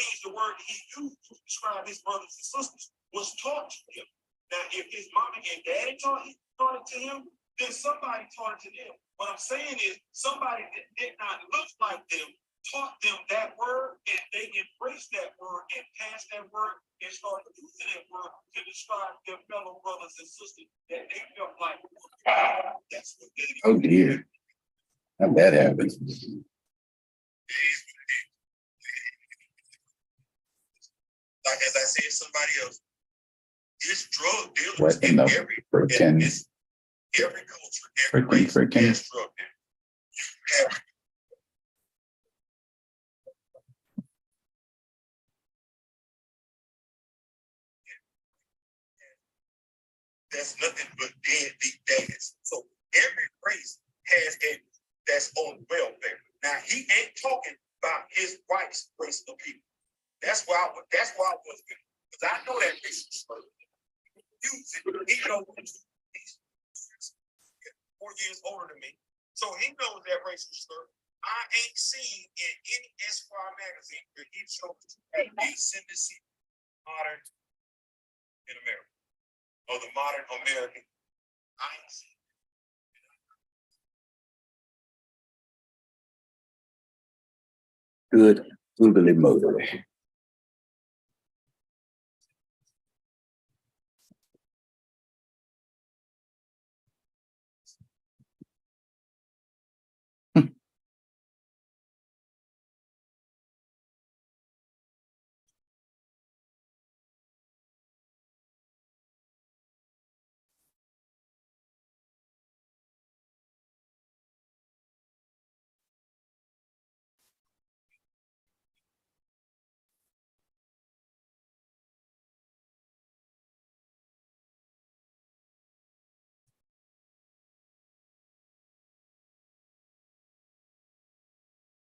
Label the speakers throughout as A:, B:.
A: means the word he used to describe his brothers and sisters was taught to him. Now, if his mommy and daddy taught it to him, then somebody taught it to them. What I'm saying is somebody that did not look like them taught them that word, and they embraced that word and passed that word and started using that word to describe their fellow brothers and sisters that they felt like. That's what they did.
B: Oh dear. How that happens.
A: Like as I said, somebody else, it's drug dealers
B: What
A: in
B: every culture,
A: every race has drug dealers. That's nothing but deadbeat dads. So every race has a that's on welfare. Now he ain't talking about his wife's race of people. That's why I was because I know that race is he knows he's 4 years older than me. So he knows that race is slur. I ain't seen in any Esquire magazine where he shows a descendancy modern in America. Or the modern American. I ain't seen
B: good, brutally motivated.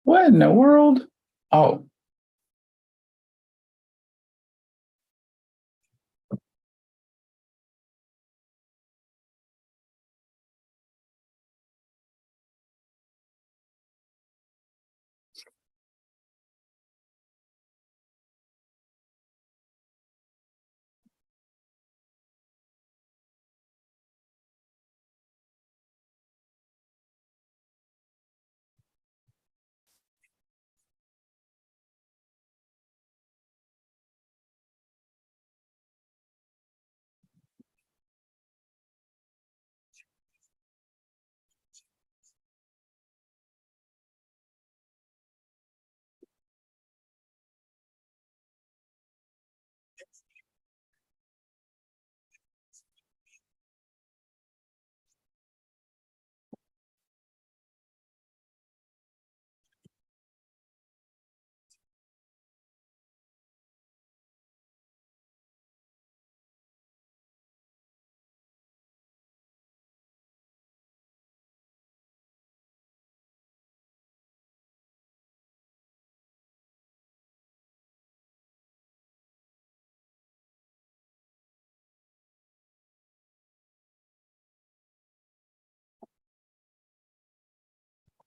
B: What in the world? Oh.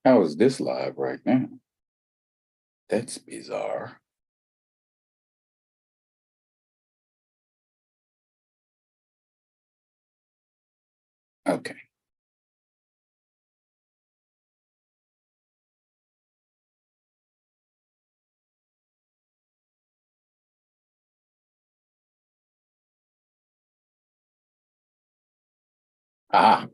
B: How is this live right now? That's bizarre. Okay. Ah.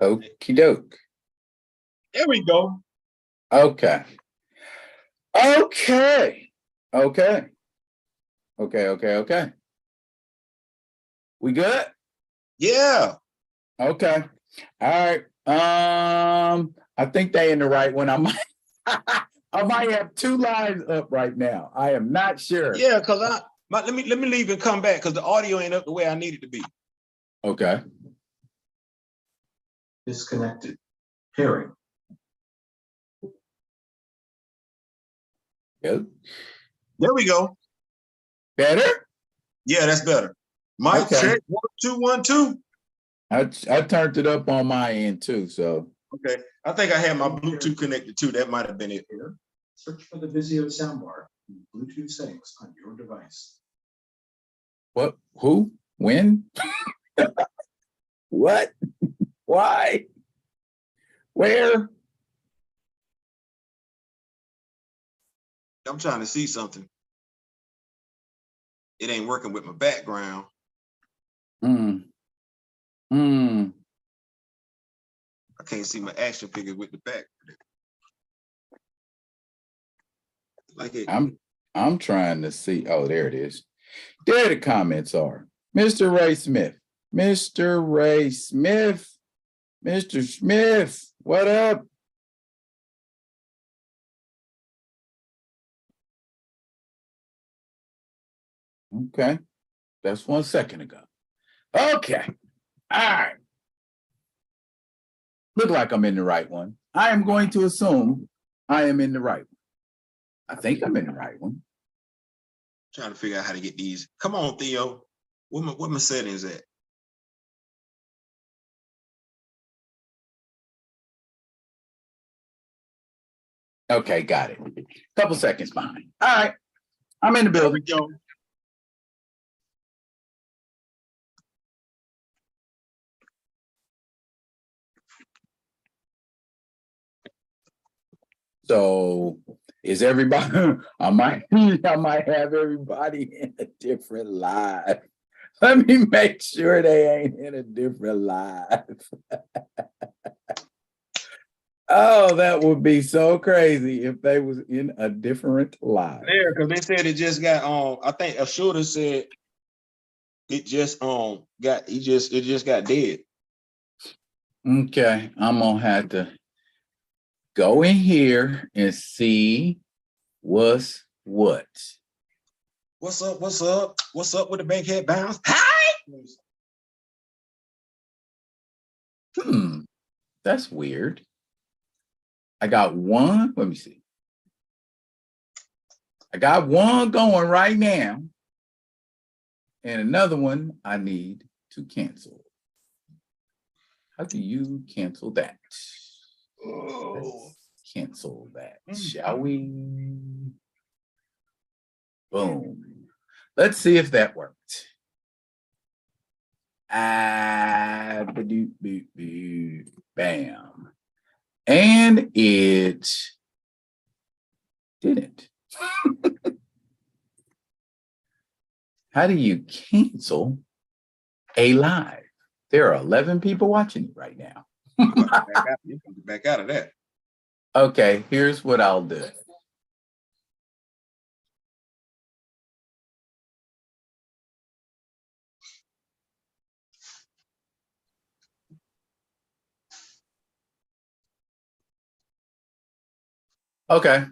B: Okie doke.
A: There we go.
B: Okay. Okay. Okay. Okay. Okay. Okay. We good?
A: Yeah.
B: Okay. All right. I think they in the right one. I might have two lines up right now. I am not sure.
A: Yeah, because let me leave and come back because the audio ain't up the way I need it to be.
B: Okay.
C: Disconnected. Pairing.
B: Good.
A: There we go.
B: Better?
A: Yeah, that's better. Mic
B: Okay.
A: check 1 2 1 2.
B: I turned it up on my end too, so.
A: Okay, I think I had my Bluetooth connected too. That might have been it.
C: Here, search for the Vizio soundbar in Bluetooth settings on your device.
B: What? Who? When? What? Why? Where?
A: I'm trying to see something. It ain't working with my background.
B: Hmm. Hmm.
A: I can't see my action figure with the back. Like it.
B: I'm trying to see. Oh, there it is. There the comments are. Mr. Ray Smith. Mr. Ray Smith. Mr. Smith, what up? Okay. That's 1 second ago. Okay. All right. Look like I'm in the right one. I am going to assume I am in the right one. I think I'm in the right one.
A: Trying to figure out how to get these. Come on, Theo. What my settings at?
B: Okay, got it. Couple seconds behind. All right. I'm in the
A: There we
B: building.
A: go.
B: So is everybody I might have everybody in a different live. Let me make sure they ain't in a different live. Oh, that would be so crazy if they was in a different live.
A: There, because they said it just got I think Ashuda said it just it just got dead.
B: Okay, I'm gonna have to go in here and see what's what.
A: What's up? What's up? What's up with the bankhead bounce? Hi!
B: That's weird. I got one. Let me see. I got one going right now, and another one I need to cancel. How do you cancel that?
A: Oh.
B: Let's cancel that, shall we? Boom. Let's see if that worked. Bam. And it didn't. How do you cancel a live? There are 11 people watching it right now.
A: Back out of that.
B: Okay, here's what I'll do. Okay.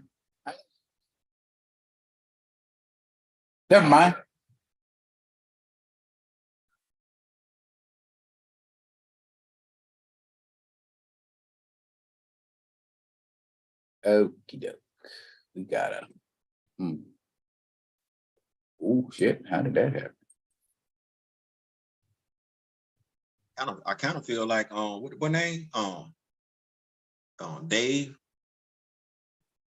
B: Never mind. Okie doke. We gotta. Oh shit! How did that happen?
A: I kind of feel like what name? Dave.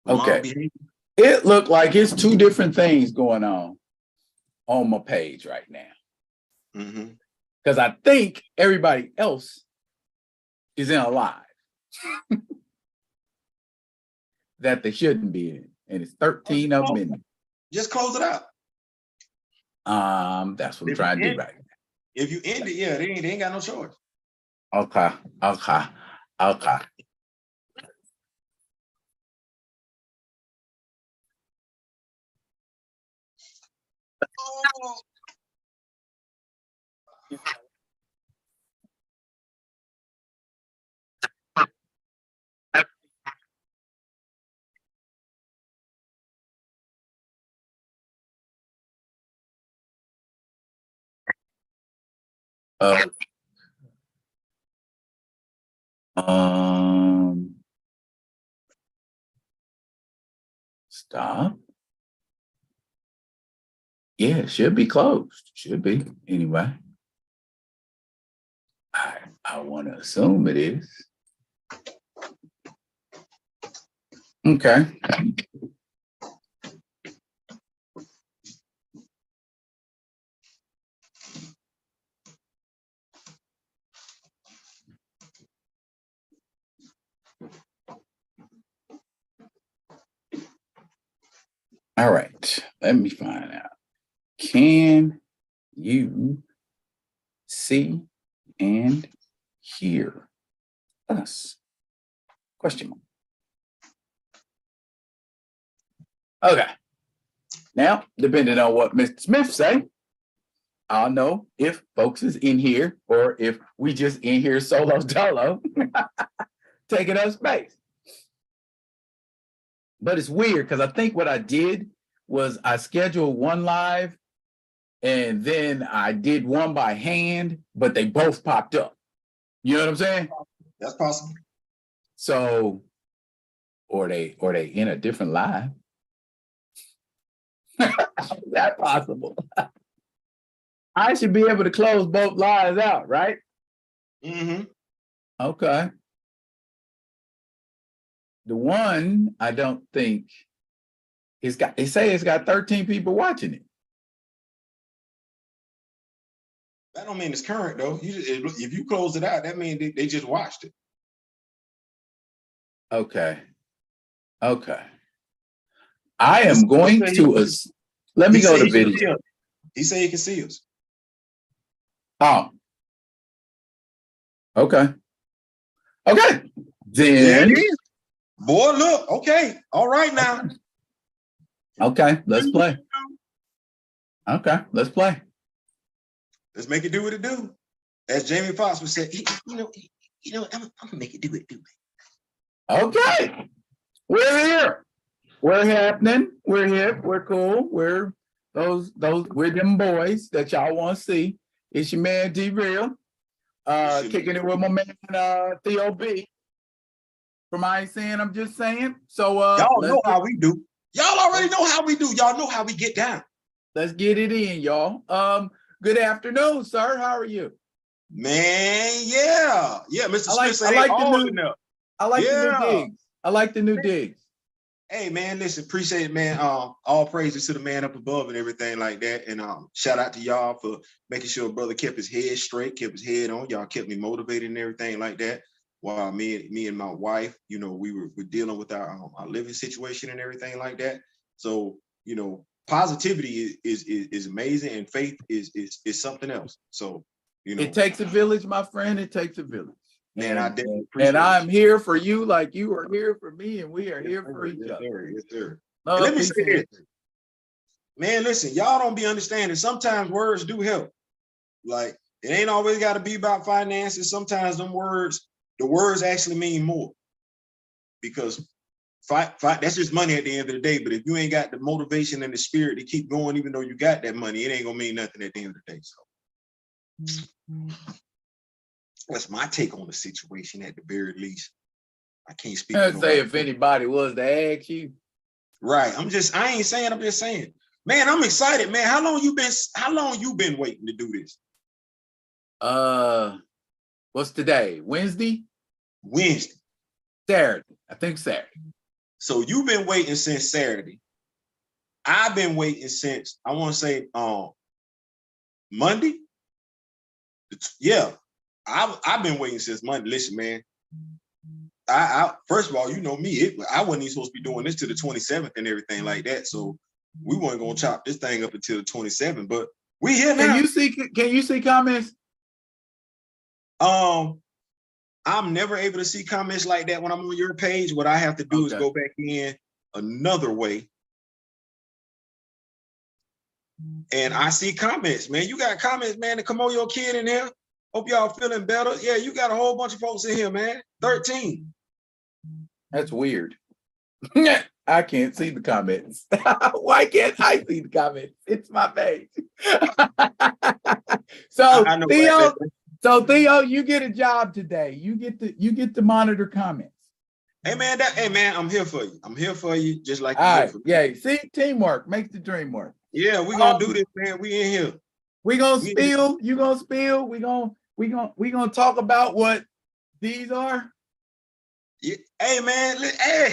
B: Okay. It looked like it's two different things going on my page right now. Because I think everybody else is in a live that they shouldn't be in, and it's 13 of them in there.
A: Just close it out.
B: That's what I'm trying to do right now.
A: If you end it, yeah, they ain't got no choice.
B: Okay. Stop. Yeah, it should be closed. Should be anyway. I want to assume it is. Okay. All right. Let me find out. Can you see and hear us? Question mark. Okay. Now, depending on what Mr. Smith say, I'll know if folks is in here or if we just in here solo dolo taking up space. But it's weird because I think what I did was I scheduled one live and then I did one by hand, but they both popped up. You know what I'm saying?
A: That's possible.
B: So, or they in a different live. How's that possible? I should be able to close both lives out, right?
A: Mm-hmm.
B: Okay. The one I don't think they say it's got 13 people watching it.
A: That don't mean it's current though. If you close it out, that means they just watched it.
B: Okay. I am going to let me go to video.
A: He said he can see us.
B: Oh. Okay. Then
A: boy, look. Okay. All right now.
B: Okay, let's play. Let's play.
A: Let's make it do what it do. As Jamie Foxx would say, I'm gonna make it do what it do.
B: Okay. We're here. We're happening. We're hip. We're cool. We're we're them boys that y'all want to see. It's your man D Real. Kicking it with my man Theo B. From I Ain't Saying, I'm Just Saying. So
A: y'all know how we do. Y'all already know how we do. Y'all know how we get down.
B: Let's get it in, y'all. Good afternoon, sir. How are you?
A: Man, yeah. Mr. Smith,
B: I like the new digs. I like the new digs.
A: Hey man, listen, appreciate it, man. All praises to the man up above and everything like that. And shout out to y'all for making sure brother kept his head straight, kept his head on. Y'all kept me motivated and everything like that. While me and my wife, we're dealing with our living situation and everything like that. So, positivity is amazing, and faith is something else. So,
B: it takes a village, my friend. It takes a village.
A: Man, I definitely appreciate
B: it. And I'm here for you like you are here for me, and we are here for each other.
A: Yes, sir. Let me say this. Man, listen, y'all don't be understanding. Sometimes words do help. Like, it ain't always got to be about finances. Sometimes the words actually mean more. Because fight, that's just money at the end of the day. But if you ain't got the motivation and the spirit to keep going, even though you got that money, it ain't gonna mean nothing at the end of the day. So that's my take on the situation at the very least. I can't speak.
B: I'd say if anybody was to ask you.
A: Right. I'm just saying. Man, I'm excited, man. How long you been waiting to do this?
B: What's today? Wednesday? Saturday. I think Saturday. So
A: you've been waiting since Saturday. I've been waiting since, I want to say Monday. Yeah. I've been waiting since Monday. Listen, man. I first of all, you know me, I wasn't even supposed to be doing this to the 27th and everything like that. So we weren't gonna chop this thing up until the 27th. But we here now.
B: Can you see comments?
A: I'm never able to see comments like that when I'm on your page. What I have to do is go back in another way. And I see comments, man. You got comments, man, to come on your kid in here. Hope y'all feeling better. Yeah, you got a whole bunch of folks in here, man. 13.
B: That's weird. I can't see the comments. Why can't I see the comments? It's my page. So, Theo, So Theo, you get a job today. You get to monitor comments.
D: Hey man, I'm here for you. I'm here for you, just like
B: All
D: you're here
B: right,
D: for me.
B: yeah. See, teamwork makes the dream work.
D: Yeah, we're gonna do this, man. We in here.
B: We gonna spill. You gonna spill. We gonna talk about what these are.
D: Yeah. Hey man, hey,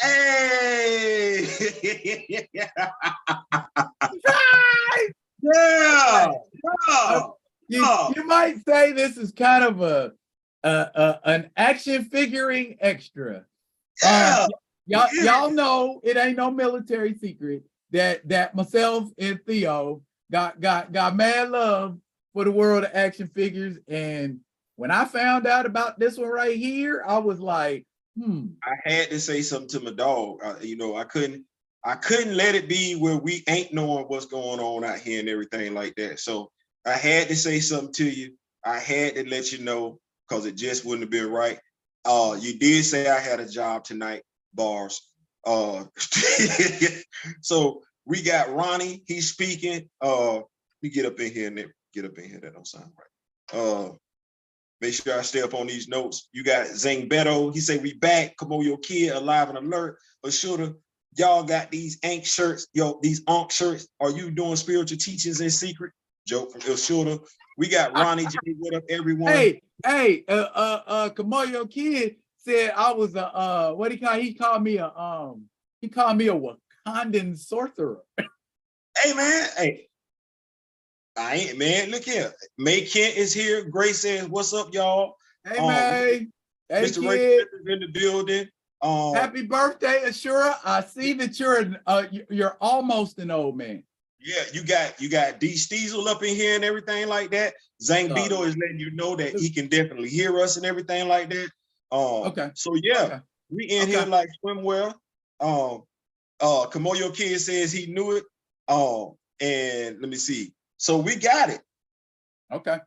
D: hey, yeah.
B: You might say this is kind of an action figuring extra.
D: Yeah.
B: Y'all know it ain't no military secret that myself and Theo got mad love for the world of action figures. And when I found out about this one right here, I was like,
D: I had to say something to my dog. I couldn't let it be where we ain't knowing what's going on out here and everything like that. So I had to say something to you. I had to let you know because it just wouldn't have been right. You did say I had a job tonight, bars. So we got Ronnie. He's speaking. We get up in here and get up in here. That don't sound right. Make sure I stay up on these notes. You got Zane Beto. He say we back. Come on, your kid alive and alert. But shoulda, y'all got these Ankh shirts, these Ankh shirts. Are you doing spiritual teachings in secret? Joke from Il Shoulda. We got Ronnie J. What up, everyone?
B: Hey, Kamoyo Kid said I was a what he called me a Wakandan sorcerer.
D: Hey man, hey. I ain't, man. Look here. May Kent is here. Grace says, "What's up, y'all?"
B: Hey, May. Hey,
D: Mr.
B: Ray
D: Ray is in the building.
B: Happy birthday, Ashura. I see that you're almost an old man.
D: Yeah, you got D Steezel up in here and everything like that. Zane Beto is letting you know that he can definitely hear us and everything like that.
B: Okay.
D: So yeah, we in here like swimwear. Kamoyo Kid says he knew it. And let me see. So we got it.
B: Okay.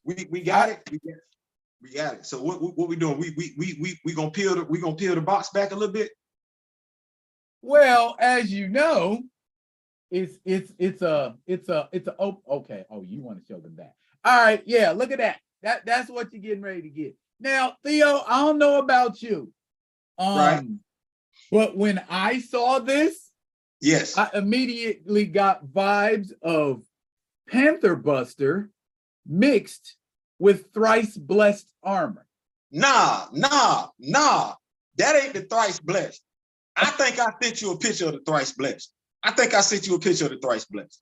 D: We got it. We got it. So what we doing? We gonna peel the box back a little bit.
B: Well, as you know, it's okay. Oh, you want to show them that? All right, yeah. Look at that. That's what you're getting ready to get. Now, Theo, I don't know about you,
D: right?
B: But when I saw this,
D: yes,
B: I immediately got vibes of Panther Buster mixed with thrice blessed armor.
D: Nah. That ain't the thrice blessed. I think I sent you a picture of the thrice blessed. I think I sent you a picture of the thrice blessed.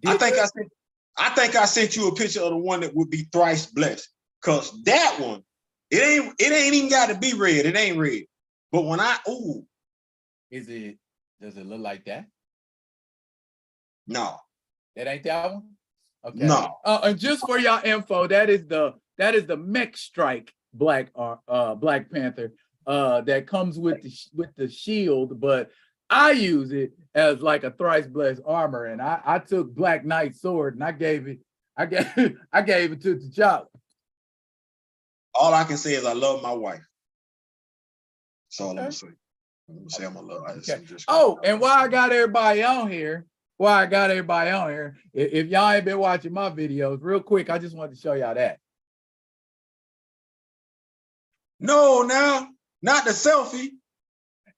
D: I think I sent you a picture of the one that would be thrice blessed. Cause that one, it ain't even got to be red. It ain't red. But when
B: does it look like that?
D: No.
B: That ain't that one? Okay.
D: No.
B: And just for y'all info, that is the Mech Strike Black Panther that comes with the shield, but I use it as like a thrice blessed armor, and I took Black Knight's sword and I gave it to T'Challa.
D: All I can say is I love my wife. That's all I'm gonna say. I'm gonna say I'm gonna love her.
B: Okay. And while I got everybody on here, if y'all ain't been watching my videos, real quick, I just wanted to show y'all that.
D: No, now, not the selfie.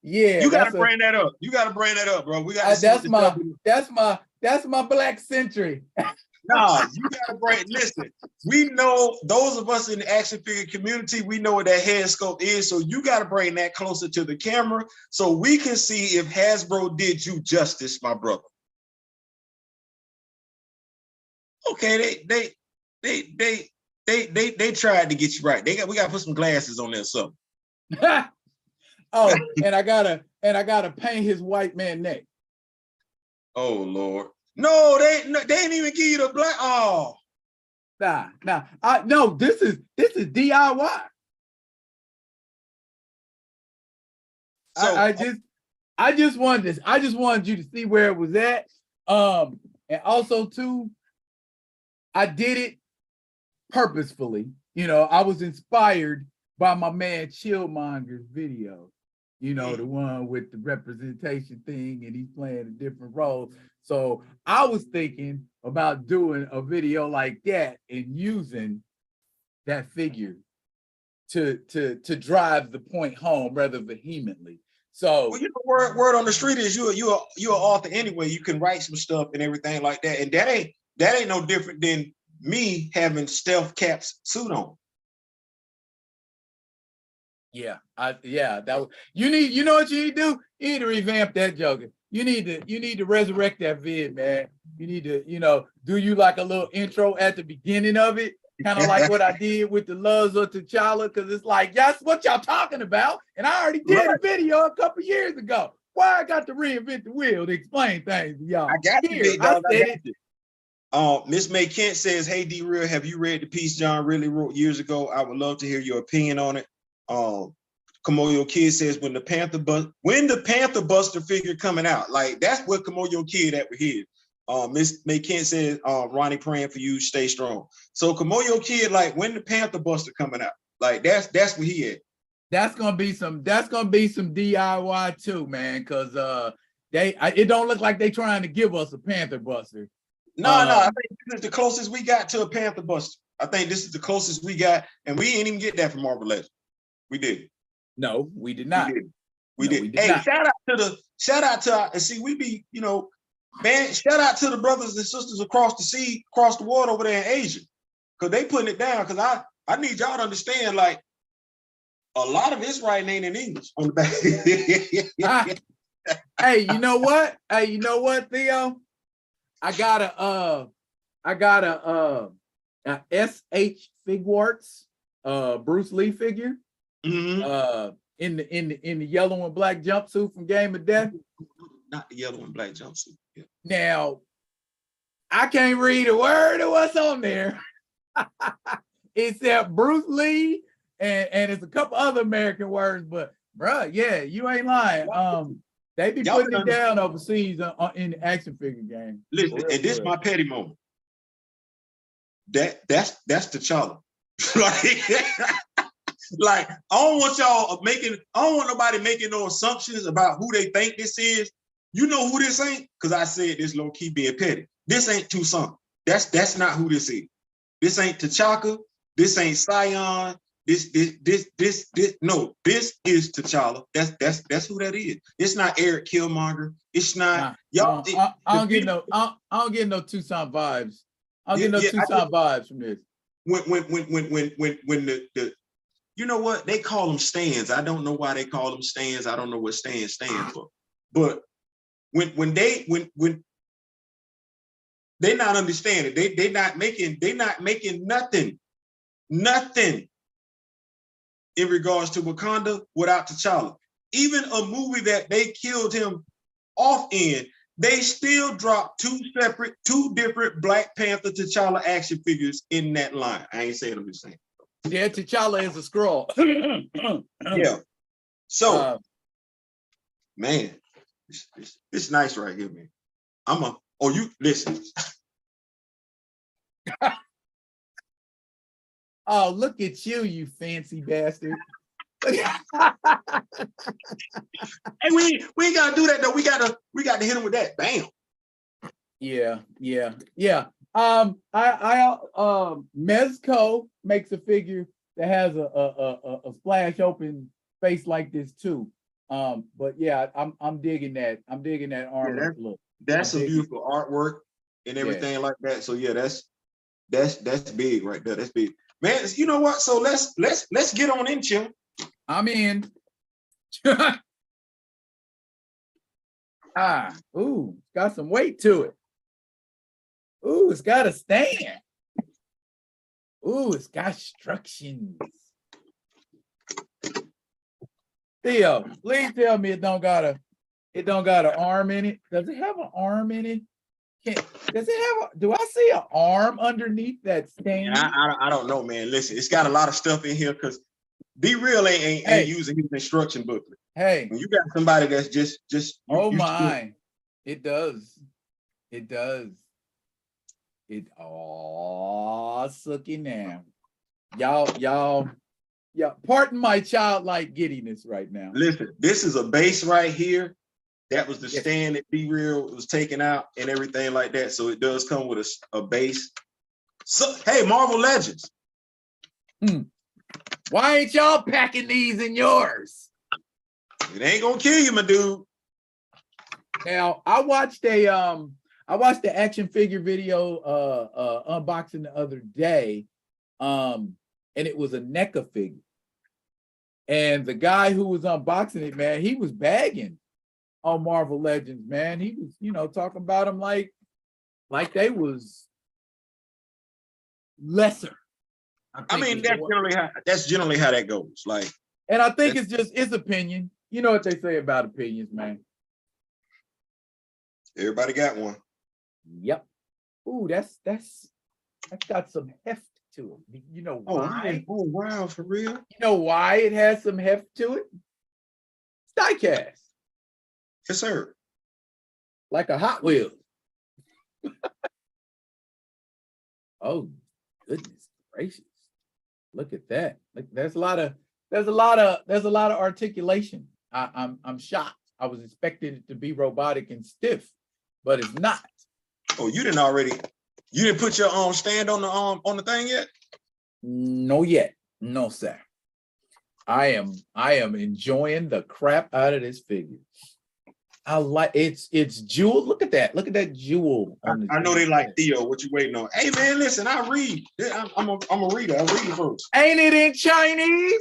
B: Yeah,
D: you gotta bring that up. You gotta bring that up, bro. We got
B: that's my Black Century.
D: No, you gotta listen. We know those of us in the action figure community, we know what that head sculpt is. So you gotta bring that closer to the camera so we can see if Hasbro did you justice, my brother. Okay, they tried to get you right. We gotta put some glasses on there, so.
B: Oh, and I gotta paint his white man neck.
D: Oh Lord. No, they didn't even give you the black. Oh.
B: No, this is DIY. So I just wanted you to see where it was at. And also too, I did it purposefully. You know, I was inspired by my man Chillmonger's video. You know, the one with the representation thing, and he's playing a different role. So I was thinking about doing a video like that and using that figure to drive the point home rather vehemently. So,
D: well, you know, word on the street is you're an author anyway. You can write some stuff and everything like that, and that ain't no different than me having Stealth Cap's suit on.
B: yeah, that you know what you need to do? You need to revamp that Joker. You need to resurrect that vid, man. You need to, do you like a little intro at the beginning of it? Kind of like what I did with the Loves of T'Challa, because it's like, that's what y'all talking about. And I already did a video a couple years ago. Why I got to reinvent the wheel to explain things to y'all?
D: I got
B: Here,
D: you, big dog.
B: I said it.
D: Miss May Kent says, "Hey D Real, have you read the piece John really wrote years ago? I would love to hear your opinion on it." Kamoyo Kid says, when the Panther Buster figure coming out, like that's what Kamoyo Kid at with his. Miss May Kent says, Ronnie praying for you, stay strong. So Kamoyo Kid, like when the Panther Buster coming out, like that's where he at.
B: That's gonna be some DIY too, man, because it don't look like they trying to give us a Panther Buster.
D: No, I think this is the closest we got to a Panther Buster. I think this is the closest we got, and we ain't even get that from Marvel Legends. We did.
B: No, we did not.
D: We did. Hey, shout out to and see, we be, man, shout out to the brothers and sisters across the sea, across the water over there in Asia. Cause they putting it down. Cause I need y'all to understand, like a lot of this writing ain't in English on the back.
B: Hey, you know what? Theo? I got a SH Figuarts Bruce Lee figure.
D: Mm-hmm.
B: In the yellow and black jumpsuit from Game of Death.
D: Not the yellow and black jumpsuit. Yeah.
B: Now, I can't read a word of what's on there. Except Bruce Lee and it's a couple other American words, but bruh, yeah, you ain't lying. They be putting it down overseas in the action figure game.
D: Listen, and this is my petty moment. That's T'Challa. Like, I don't want nobody making no assumptions about who they think this is. You know who this ain't? Because I said this low key being petty. This ain't Toussaint. That's not who this is. This ain't T'Chaka. This ain't Sion. This no, this is T'Challa. That's who that is. It's not Eric Killmonger. It's not y'all.
B: I don't get no Toussaint vibes. I don't get no Toussaint vibes from this.
D: When the you know what? They call them stands. I don't know why they call them stands. I don't know what stand for. But when they're not understanding, they not making nothing in regards to Wakanda without T'Challa. Even a movie that they killed him off in, they still dropped two different Black Panther T'Challa action figures in that line. I ain't saying, I'm just saying.
B: Yeah, T'Challa is a scroll.
D: Yeah. So, man, it's nice right here, man. You listen.
B: Oh, look at you, you fancy bastard.
D: Hey, we ain't gotta do that though. We gotta hit him with that. Bam.
B: Yeah. Mezco makes a figure that has a splash open face like this too. But yeah, I'm digging that. I'm digging that armor look.
D: That's some beautiful artwork and everything like that. So yeah, that's big right there. That's big. Man, you know what? So let's get on in, Chim.
B: I'm in. Ooh, got some weight to it. Ooh, it's got a stand. Ooh, it's got instructions. Theo, please tell me it don't got an arm in it. Does it have an arm in it? Do I see an arm underneath that stand?
D: I don't know, man. Listen, it's got a lot of stuff in here because Be Real ain't using his instruction booklet.
B: Hey,
D: when you got somebody that's just
B: oh my, it does. It sucky now. Y'all Yeah, pardon my childlike giddiness right now.
D: Listen, this is a base right here. That was the
B: Yes.
D: stand that Be Real was taken out and everything like that. So it does come with a base. So hey, Marvel Legends.
B: Why ain't y'all packing these in yours?
D: It ain't gonna kill you, my dude.
B: Now I watched the action figure video unboxing the other day. And it was a NECA figure. And the guy who was unboxing it, man, he was bagging on Marvel Legends, man. He was, talking about them like they was lesser.
D: I mean, that's generally how that goes. Like,
B: and I think it's opinion. You know what they say about opinions, man.
D: Everybody got one.
B: Yep. Ooh, that's got some heft to it. You know why?
D: Oh wow, for real?
B: You know why it has some heft to it? It's diecast.
D: Yes, sir.
B: Like a Hot Wheel. Oh, goodness gracious. Look at that. Like, there's a lot of articulation. I'm shocked. I was expecting it to be robotic and stiff, but it's not.
D: Oh, you didn't put your stand on the thing yet?
B: No yet. No, sir. I am enjoying the crap out of this figure. I like it's jewel. Look at that. Look at that jewel on the
D: I know they like Theo. What you waiting on? Hey man, listen, I read. I'm a reader. I read the books.
B: Ain't it in Chinese?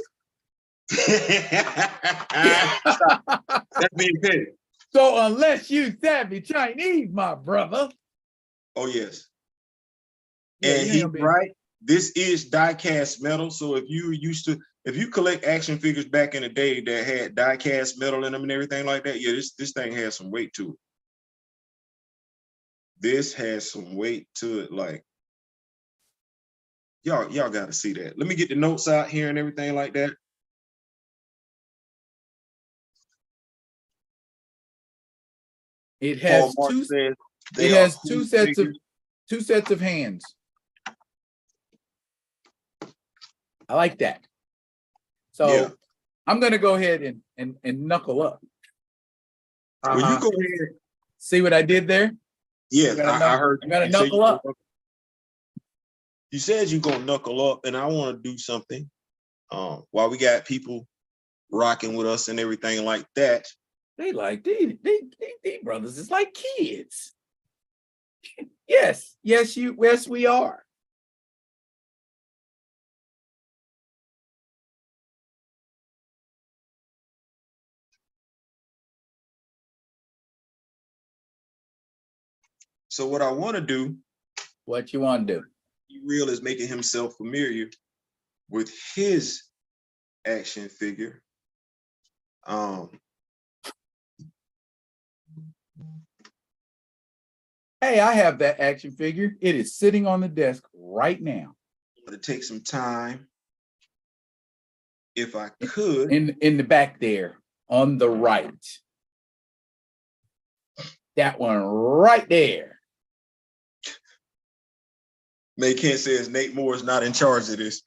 D: That's being petty.
B: So unless you savvy Chinese, my brother.
D: Oh yes.
B: Yeah,
D: and he's right. This is die-cast metal. So if you collect action figures back in the day that had die-cast metal in them and everything like that, yeah, this thing has some weight to it. This has some weight to it. Like, y'all got to see that. Let me get the notes out here and everything like that.
B: It has two sets of hands. I like that. So yeah. I'm gonna go ahead and knuckle up.
D: Well, you go ahead.
B: See what I did there?
D: Yes, I heard.
B: I'm gonna knuckle up.
D: You said you're gonna knuckle up, and I want to do something. While we got people rocking with us and everything like that.
B: They like these brothers. It's like kids. Yes, we are.
D: So what I want to do.
B: What you want to do?
D: Real is making himself familiar with his action figure.
B: Hey, I have that action figure. It is sitting on the desk right now.
D: I'm going to take some time, if I could.
B: In the back there, on the right. That one right there.
D: May Kent says Nate Moore is not in charge of this.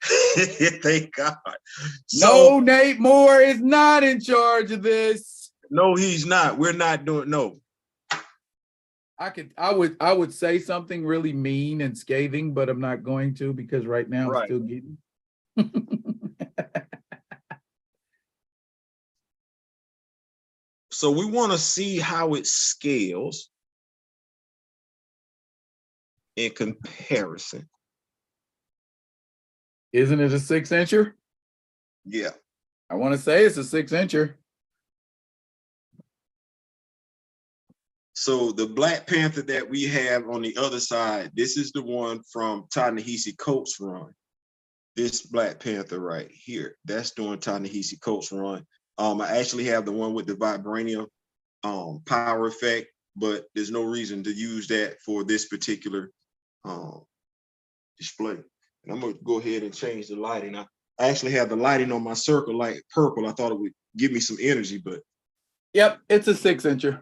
D: Thank God.
B: No, Nate Moore is not in charge of this.
D: No, he's not. We're not doing no.
B: I would say something really mean and scathing, but I'm not going to because right now I'm still getting.
D: So we want to see how it scales in comparison.
B: Isn't it a 6-incher?
D: Yeah.
B: I want to say it's a 6-incher.
D: So the Black Panther that we have on the other side, this is the one from Ta-Nehisi Coates' run. This Black Panther right here, that's doing Ta-Nehisi Coates' run. I actually have the one with the vibranium power effect, but there's no reason to use that for this particular display. And I'm gonna go ahead and change the lighting. I actually have the lighting on my circle light purple. I thought it would give me some energy, but
B: yep, it's a 6-incher.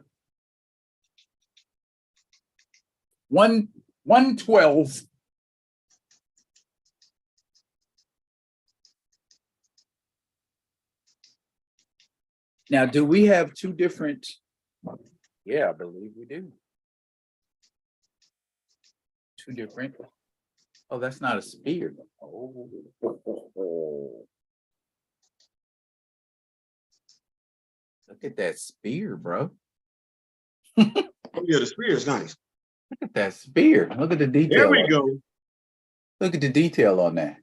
B: 112. Now, do we have two different? Yeah, I believe we do. Two different. Oh, that's not a spear. Oh. Look at that spear, bro.
D: Oh yeah, the spear is nice.
B: Look at that spear. Look at the detail.
D: There we go.
B: Look at the detail on that.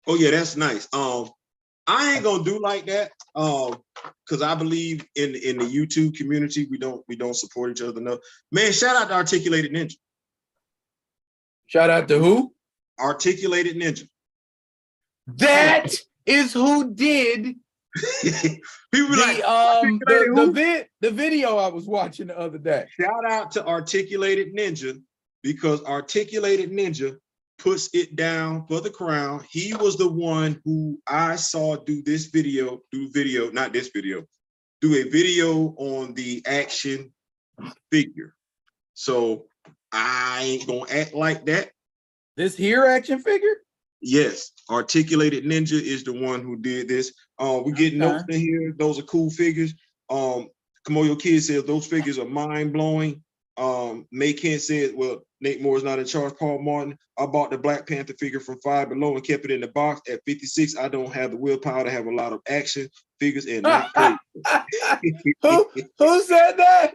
D: Oh yeah, that's nice. I ain't gonna do like that. Because I believe in the YouTube community, we don't support each other enough. Man, shout out to Articulated Ninja.
B: Shout out to who?
D: Articulated Ninja.
B: That is who did
D: People
B: the video I was watching the other day.
D: Shout out to Articulated Ninja, because Articulated Ninja puts it down for the crown. He was the one who I saw do a video on the action figure. So I ain't gonna act like that.
B: This here action figure?
D: Yes, Articulated Ninja is the one who did this. We get notes in here. Those are cool figures. Kamoyo Kid says those figures are mind-blowing. May Kent said, well, Nate Moore is not in charge. Paul Martin, I bought the Black Panther figure from Five Below and kept it in the box. At 56, I don't have the willpower to have a lot of action figures and not play.
B: Who said that?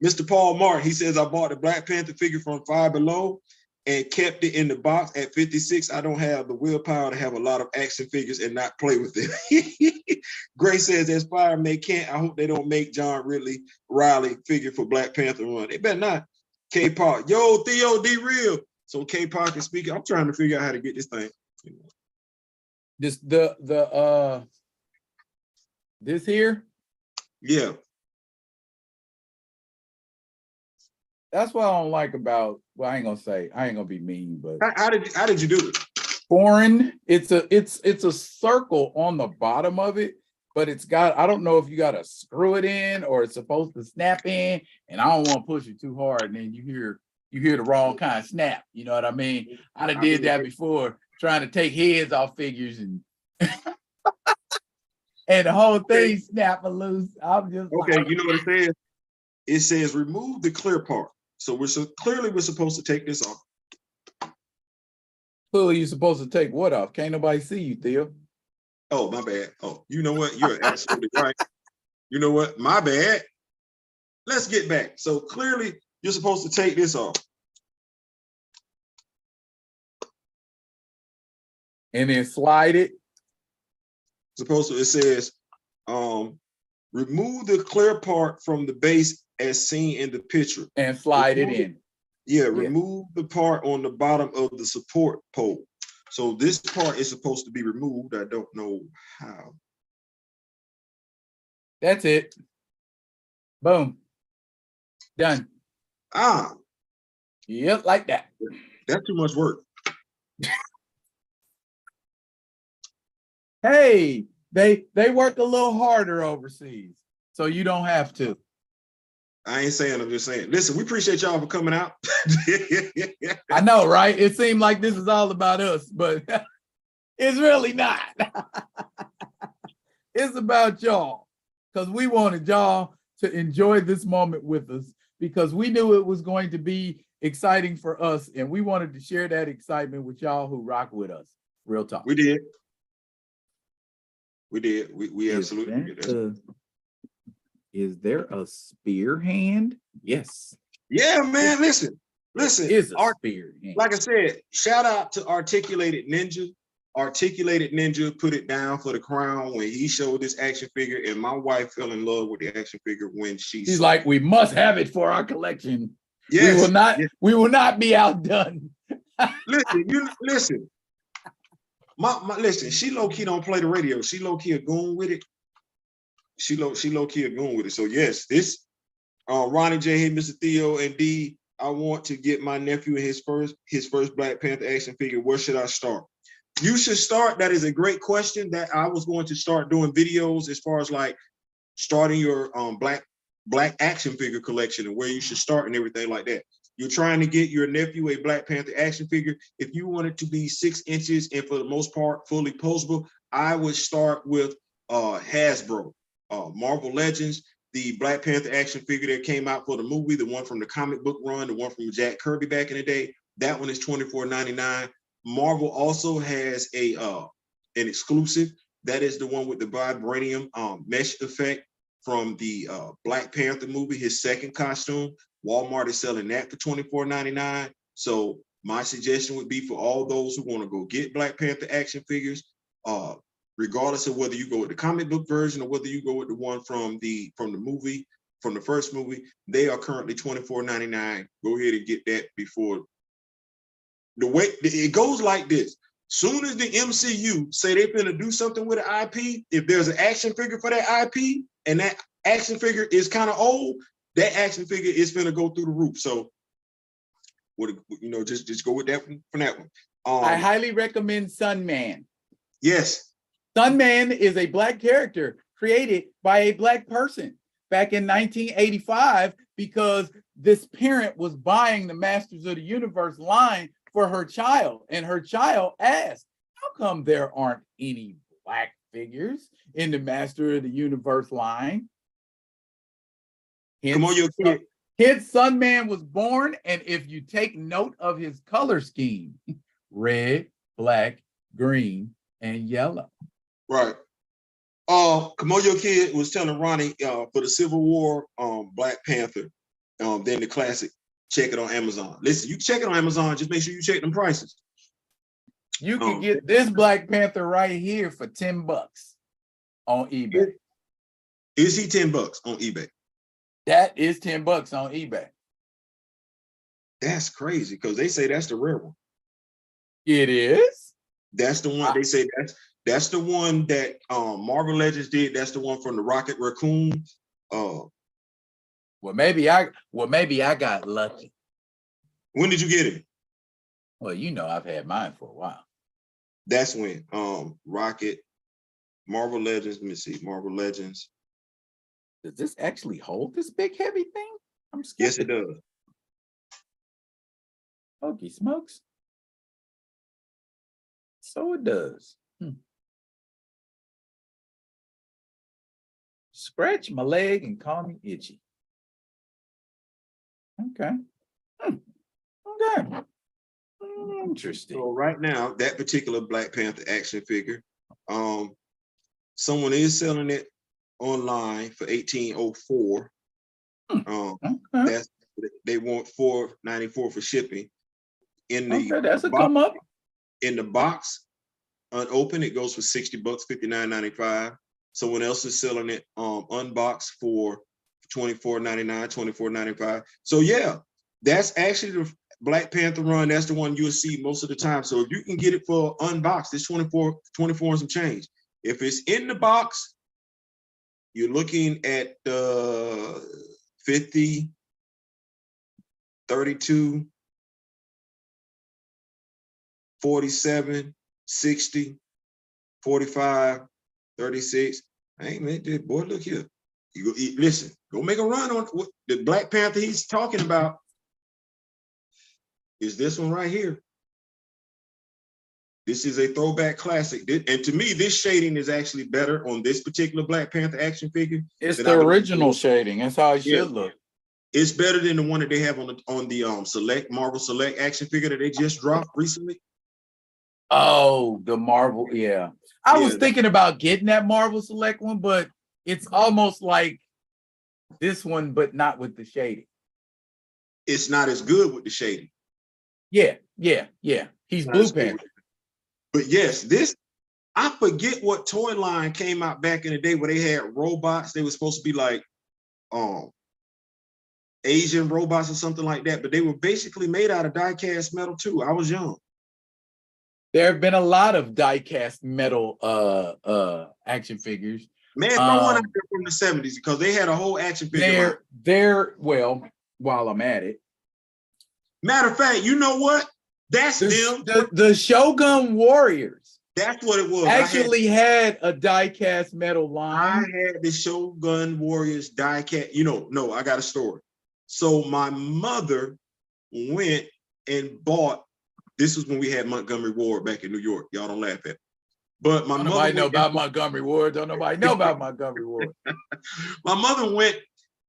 D: Mr. Paul Martin, he says, I bought the Black Panther figure from Five Below and kept it in the box. At 56, I don't have the willpower to have a lot of action figures and not play with it. Gray says, as fire May Kent, I hope they don't make John Riley figure for Black Panther run. They better not. K-Pop, yo, Theo, D-Real. So K-Pop is speaking. I'm trying to figure out how to get this thing.
B: This this here?
D: Yeah.
B: That's what I don't like about, well, I ain't gonna be mean, but
D: How did you do it?
B: foreign, it's a circle on the bottom of it, but it's got, I don't know if you got to screw it in or it's supposed to snap in, and I don't want to push it too hard, and then you hear the wrong kind of snap. You know what I mean? I done did that before, trying to take heads off figures and and the whole thing snap loose. I'm just
D: okay.
B: Like,
D: you know what it says? It says remove the clear part. So we're supposed to take this off.
B: clearly you're supposed to take what off? Can't nobody see you, Theo.
D: Oh, my bad. Oh, you know what? You're absolutely right. You know what? My bad. Let's get back. So clearly you're supposed to take this off.
B: And then slide it.
D: It says, remove the clear part from the base as seen in the picture.
B: And slide it in.
D: Remove the part on the bottom of the support pole. So this part is supposed to be removed. I don't know how.
B: That's it. Boom. Done. Yep, like that.
D: That's too much work.
B: Hey, they work a little harder overseas, so you don't have to.
D: I ain't saying, I'm just saying. Listen, we appreciate y'all for coming out.
B: I know, right? It seemed like this is all about us, but it's really not. It's about y'all, because we wanted y'all to enjoy this moment with us, because we knew it was going to be exciting for us, and we wanted to share that excitement with y'all who rock with us. Real talk.
D: We did. We absolutely did.
B: Is there a spear hand? Yes.
D: Yeah, man. Listen.
B: Is a spear hand.
D: Like I said, shout out to Articulated Ninja. Articulated Ninja put it down for the crown when he showed this action figure, and my wife fell in love with the action figure when she's
B: like, we must have it for our collection.
D: Yes.
B: We will not be outdone.
D: Listen. Listen, she low-key don't play the radio. She low-key a goon with it. She low-key a goon with it. So yes, this Ronnie J, hey, Mr. Theo and D, I want to get my nephew his first Black Panther action figure. Where should I start? You should start. That is a great question that I was going to start doing videos as far as like starting your black action figure collection and where you should start and everything like that. You're trying to get your nephew a Black Panther action figure. If you want it to be 6 inches and for the most part fully posable, I would start with Hasbro. Marvel Legends, the Black Panther action figure that came out for the movie, the one from the comic book run, the one from Jack Kirby back in the day, that one is $24.99. Marvel also has a an exclusive. That is the one with the vibranium mesh effect from the Black Panther movie, his second costume. Walmart is selling that for $24.99. So my suggestion would be for all those who want to go get Black Panther action figures, regardless of whether you go with the comic book version or whether you go with the one from the movie, from the first movie, they are currently $24.99. Go ahead and get that before. The way it goes like this: soon as the MCU say they're gonna do something with an IP, if there's an action figure for that IP and that action figure is kind of old, that action figure is gonna go through the roof. So, just go with that one from that one.
B: I highly recommend Sunman.
D: Yes.
B: Sunman is a Black character created by a Black person back in 1985 because this parent was buying the Masters of the Universe line for her child, and her child asked, how come there aren't any Black figures in the Master of the Universe line?
D: Come on, your kid.
B: His Sunman was born, and if you take note of his color scheme, red, black, green, and yellow.
D: Right. Kamoyo Kid was telling Ronnie for the Civil War Black Panther, then the classic, check it on Amazon. Listen, you check it on Amazon, just make sure you check them prices.
B: You can get this Black Panther right here for $10 on eBay.
D: Is he $10 on eBay?
B: That is $10 on eBay.
D: That's crazy because they say that's the rare one.
B: It is?
D: That's the one they say that's the one that Marvel Legends did. That's the one from the Rocket Raccoon.
B: Well, maybe I got lucky.
D: When did you get it?
B: Well, I've had mine for a while.
D: That's when Rocket, Marvel Legends. Let me see, Marvel Legends.
B: Does this actually hold this big heavy thing? I'm scared.
D: Yes, it does.
B: Hokey smokes. So it does. Scratch my leg and call me itchy. Okay. Okay. Interesting.
D: So right now, that particular Black Panther action figure, someone is selling it online for $18.04. That's they want $4.94 for shipping. In the
B: that's a come up.
D: In the box, unopened, it goes for $60, $59.95. Someone else is selling it unboxed for $24.99, $24.95. So yeah, that's actually the Black Panther run. That's the one you'll see most of the time. So if you can get it for unboxed, it's 24 and some change. If it's in the box, you're looking at 50, 32, 47, 60, 45, 36. Hey man, boy, look here. Listen, go make a run on what the Black Panther he's talking about. Is this one right here. This is a throwback classic. And to me, this shading is actually better on this particular Black Panther action figure.
B: It's the original shading. That's how it should look.
D: It's better than the one that they have on the Select Marvel Select action figure that they just dropped recently.
B: Oh, the Marvel, yeah. I was thinking about getting that Marvel Select one, but it's almost like this one, but not with the shading.
D: It's not as good with the shading.
B: Yeah. He's Blue Panther.
D: But yes, I forget what toy line came out back in the day where they had robots. They were supposed to be like Asian robots or something like that, but they were basically made out of die-cast metal too. I was young.
B: There have been a lot of die-cast metal action figures.
D: Man, throw one out there from the 70s because they had a whole action figure.
B: Well, while I'm at it.
D: Matter of fact, you know what? That's them.
B: The Shogun Warriors.
D: That's what it was.
B: Actually had a die-cast metal line.
D: I had the Shogun Warriors die-cast. No, I got a story. So my mother went and bought, this was when we had Montgomery Ward back in New York. Y'all don't laugh at it. But my
B: Don't
D: mother
B: nobody know
D: went,
B: about Montgomery Ward. Don't nobody know about Montgomery Ward.
D: my mother went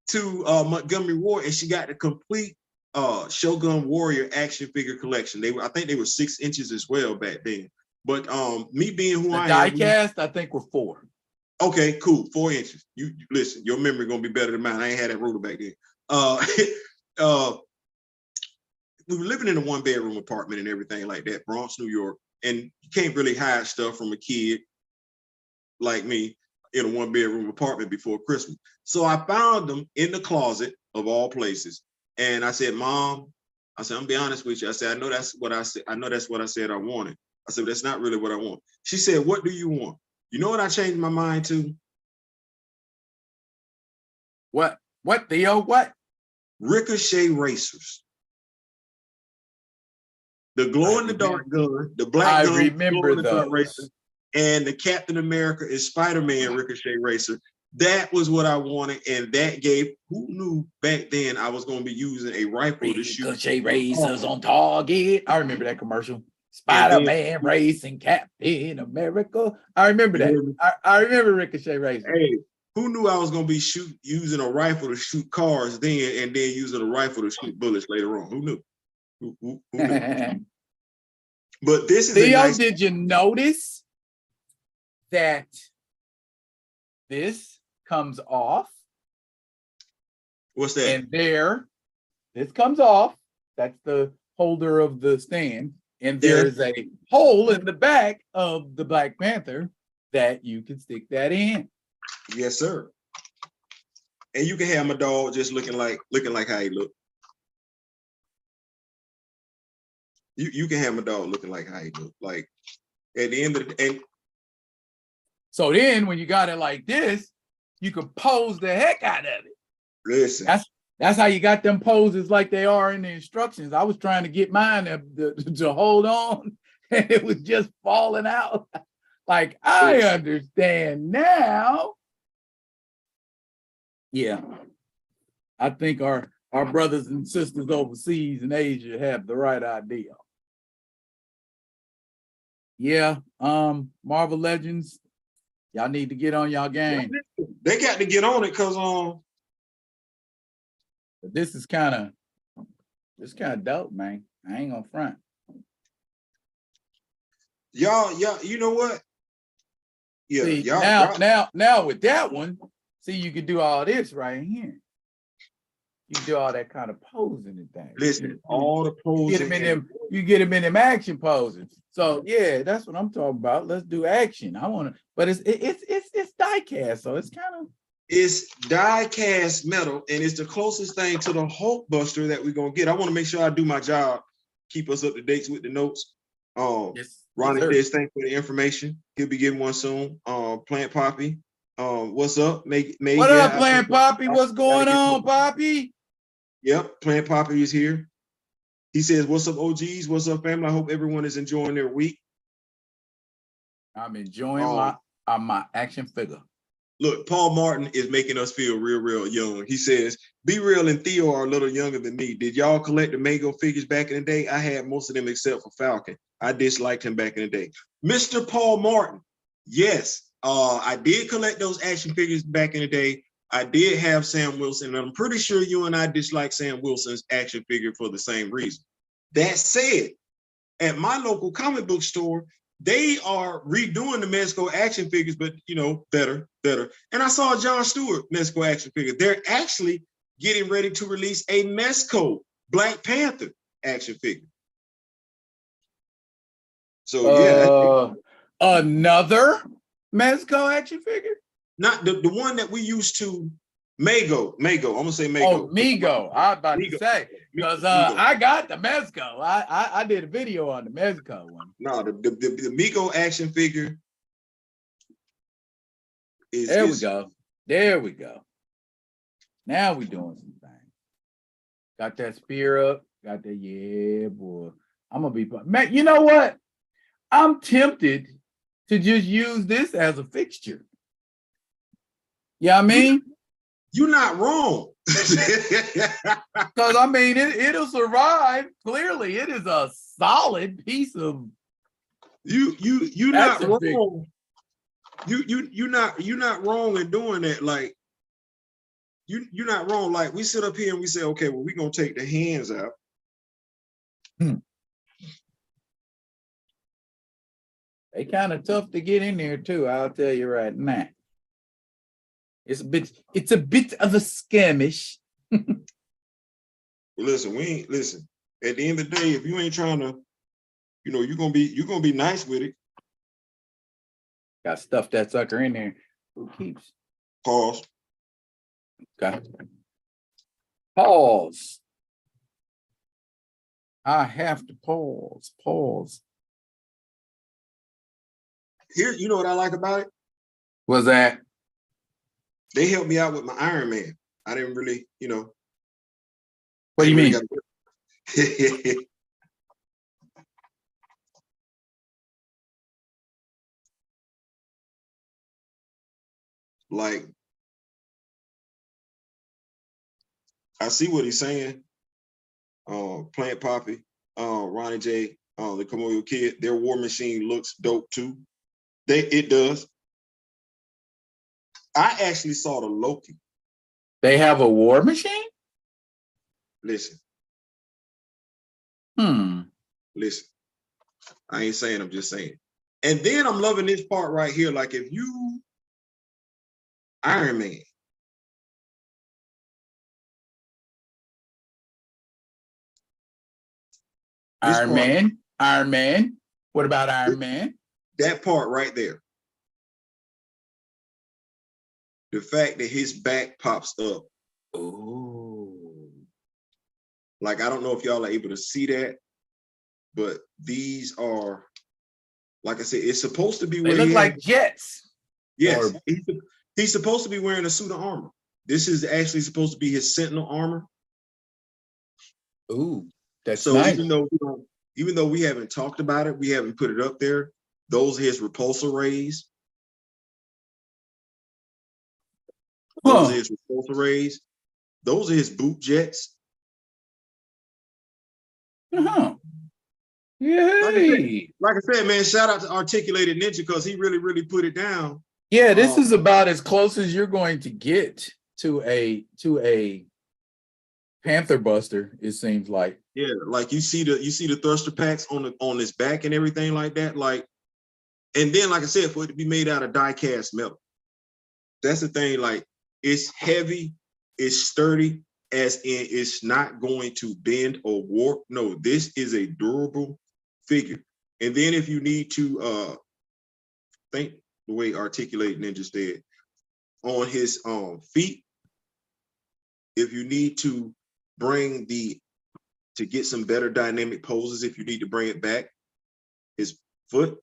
D: to Montgomery Ward and she got the complete Shogun Warrior action figure collection. I think they were 6 inches as well back then. But me being who
B: The
D: I
B: die
D: am,
B: cast, I think, were 4.
D: okay, cool, 4 inches. You listen, your memory gonna be better than mine. I ain't had that ruler back then. We were living in a 1-bedroom apartment and everything like that, Bronx, New York, and you can't really hide stuff from a kid like me in a 1-bedroom apartment before Christmas. So I found them in the closet of all places, and I said, "Mom," I said, "I'm gonna be honest with you." I said, "I know that's what I said. I know that's what I said I wanted." I said, "That's not really what I want." She said, "What do you want?" You know what I changed my mind to?
B: What, Theo? What?
D: Ricochet racers. The glow-in-the-dark gun, the black
B: I
D: gun,
B: remember
D: glow-in-the-dark racer,
B: those.
D: and the Captain America is Spider-Man Ricochet racer. That was what I wanted, and that gave, who knew back then I was going to be using a rifle to shoot.
B: Ricochet racers on target. I remember that commercial.
D: And then-
B: Spider-Man racing Captain America. I remember that.
D: Yeah.
B: I remember Ricochet racing.
D: Hey, who knew I was going to be using a rifle to shoot cars then, and then using a rifle to shoot bullets later on? Who knew? Who knew? But this is
B: Theo,
D: a nice.
B: did you notice that this comes off?
D: What's that?
B: And this comes off. That's the holder of the stand. And there's a hole in the back of the Black Panther that you can stick that in.
D: Yes, sir. And you can have my dog just looking like how he look. You can have my dog looking like how he look. Like at the end of the day.
B: So then when you got it like this, you can pose the heck out of it.
D: Listen.
B: That's how you got them poses like they are in the instructions. I was trying to get mine to hold on, and it was just falling out. Like, I understand now. Yeah. I think our brothers and sisters overseas in Asia have the right idea. Yeah, Marvel Legends, y'all need to get on y'all game.
D: They got to get on it because
B: this is kind of dope, man. I ain't gonna front.
D: Y'all, you know what? Yeah,
B: see,
D: y'all.
B: Now with that one, see, you could do all this right here. You can do all that kind of posing and things.
D: Listen, all the posing.
B: You get them in them action poses. So yeah, that's what I'm talking about. Let's do action. I want to, but it's die cast, so it's kind of.
D: It's die cast metal, and it's the closest thing to the Hulk Buster that we're gonna get. I want to make sure I do my job, keep us up to date with the notes. Ronnie says thanks for the information. He'll be getting one soon. Plant Poppy, what's up?
B: What up, Plant Poppy? What's going on, Poppy?
D: Yep, Plant Poppy is here. He says, "What's up, OGs? What's up, family? I hope everyone is enjoying their week."
B: I'm enjoying my action figure.
D: Look, Paul Martin is making us feel real young. He says, "Be Real and Theo are a little younger than me. Did y'all collect the Mego figures back in the day? I had most of them except for Falcon. I disliked him back in the day." Mr. Paul Martin, yes, I did collect those action figures back in the day. I did have Sam Wilson, and I'm pretty sure you and I dislike Sam Wilson's action figure for the same reason. That said, at my local comic book store, they are redoing the Mezco action figures, but better. And I saw a John Stewart Mezco action figure. They're actually getting ready to release a Mezco Black Panther action figure. So
B: another Mezco action figure?
D: Not the one that we used to. Mego. I'm gonna say Mego.
B: Oh, Mego. I was about to say because I got the Mezco. I did a video on the Mezco one.
D: No, the Mego action figure.
B: There we go. Now we're doing some things. Got that spear up. Got that. Yeah, boy. I'm gonna be man. You know what? I'm tempted to just use this as a fixture. Yeah, I mean,
D: you're not wrong.
B: Because I mean, it'll survive. Clearly, it is a solid piece of
D: You
B: That's
D: not
B: a big.
D: wrong. You're not wrong in doing that. Like you're not wrong. Like we sit up here and we say, okay, well, we're gonna take the hands out.
B: They kind of tough to get in there too. I'll tell you right now. It's a bit of a skirmish.
D: Listen, we ain't listen. At the end of the day, if you ain't trying to, you're gonna be nice with it.
B: Got stuff that sucker in there. Who keeps?
D: Pause.
B: Okay. Pause. I have to pause. Pause.
D: Here, you know what I like about it?
B: Was that?
D: They helped me out with my Iron Man. I didn't really,
B: What do you mean?
D: Like, I see what he's saying. Plant Poppy, Ronnie J, the Commoyo Kid, their War Machine looks dope too. It does. I actually saw the Loki.
B: They have a war machine?
D: Listen. Listen. I ain't saying, I'm just saying. And then I'm loving this part right here. Like if you Iron Man.
B: Iron Man. What about Iron Man?
D: That part right there. The fact that his back pops up.
B: Oh.
D: Like, I don't know if y'all are able to see that, but these are, like I said, it's supposed to be
B: They look like jets.
D: Yes, he's supposed to be wearing a suit of armor. This is actually supposed to be his Sentinel armor.
B: Ooh, that's
D: so
B: nice.
D: Even though we haven't talked about it, we haven't put it up there. Those are his repulsor rays. Those are his repulsor rays. Those are his boot jets.
B: Yeah.
D: Like I said, man, shout out to Articulated Ninja because he really, really put it down.
B: Yeah, this is about as close as you're going to get to a Panther Buster, it seems like.
D: Yeah, like you see the thruster packs on his back and everything like that. Like, and then like I said, for it to be made out of die-cast metal. That's the thing, like it's heavy, it's sturdy, as in it's not going to bend or warp. No, this is a durable figure. And then if you need to think the way Articulated Ninja said, on his feet, if you need to to get some better dynamic poses, if you need to bring it back, his foot,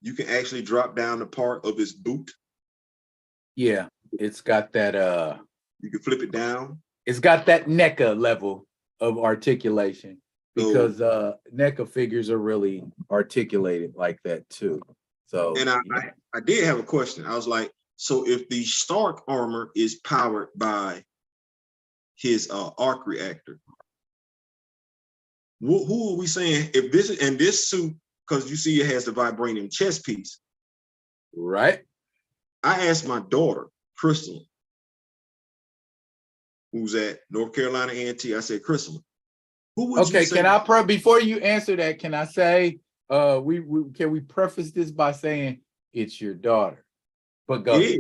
D: you can actually drop down the part of his boot.
B: Yeah, it's got that
D: you can flip it down.
B: It's got that NECA level of articulation because NECA figures are really articulated like that too. So,
D: and I did have a question. I was like, so if the Stark armor is powered by his arc reactor, who are we saying if this is, and this suit, because you see it has the vibranium chest piece,
B: right?
D: I asked my daughter, Crystal, who's at North Carolina A&T, I said, Crystal, who would you say?
B: Can I before you answer that, can I say can we preface this by saying it's your daughter? But go ahead.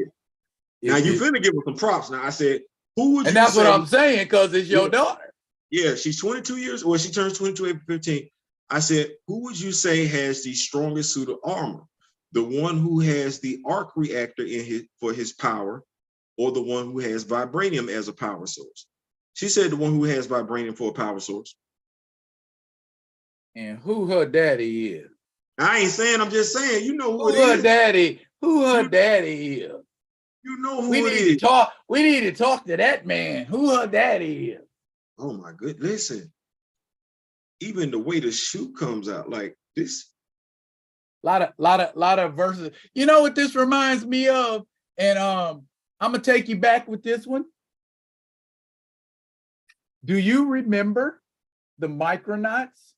D: Now you finna give her some props. Now I said, who would you say?
B: And that's what I'm saying, because it's your daughter.
D: Yeah, she's 22 years, or she turns 22 April 15th. I said, who would you say has the strongest suit of armor? The one who has the arc reactor for his power, or the one who has vibranium as a power source? She said the one who has vibranium for a power source.
B: And who her daddy is?
D: I ain't saying, I'm just saying, you know
B: who her daddy. Who her daddy is?
D: You know who
B: we need to talk to that man. Who her daddy is?
D: Oh my good. Listen, even the way the shoe comes out, like this.
B: Lot of verses. You know what this reminds me of? And I'm gonna take you back with this one. Do you remember the Micronauts?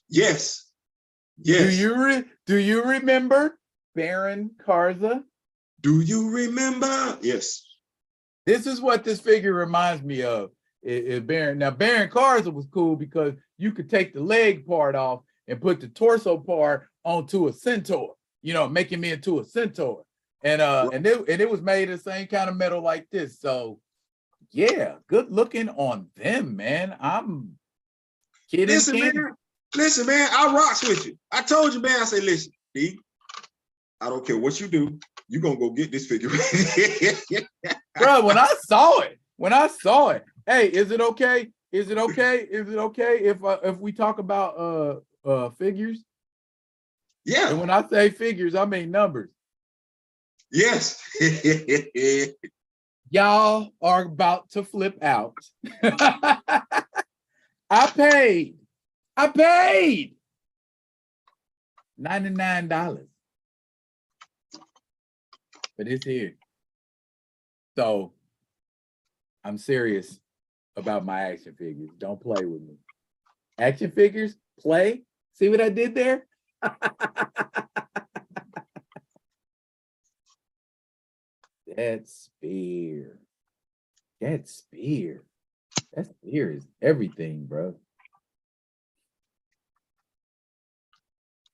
D: Yes. Yes.
B: Do you remember Baron Karza?
D: Do you remember? Yes.
B: This is what this figure reminds me of. Baron. Now, Baron Karza was cool because you could take the leg part off and put the torso part onto a centaur, you know, making me into a centaur. And it was made of the same kind of metal like this. So yeah, good looking on them, man. I'm kidding.
D: Listen, man, I rocks with you. I told you, man, I say, listen, D, I don't care what you do, you're gonna go get this figure.
B: Bro, when I saw it, hey, is it okay? Is it okay if we talk about figures?
D: Yeah.
B: And when I say figures, I mean numbers.
D: Yes.
B: Y'all are about to flip out. I paid $99 for this here. So I'm serious about my action figures. Don't play with me. Action figures, play. See what I did there? That spear. That spear is everything, bro.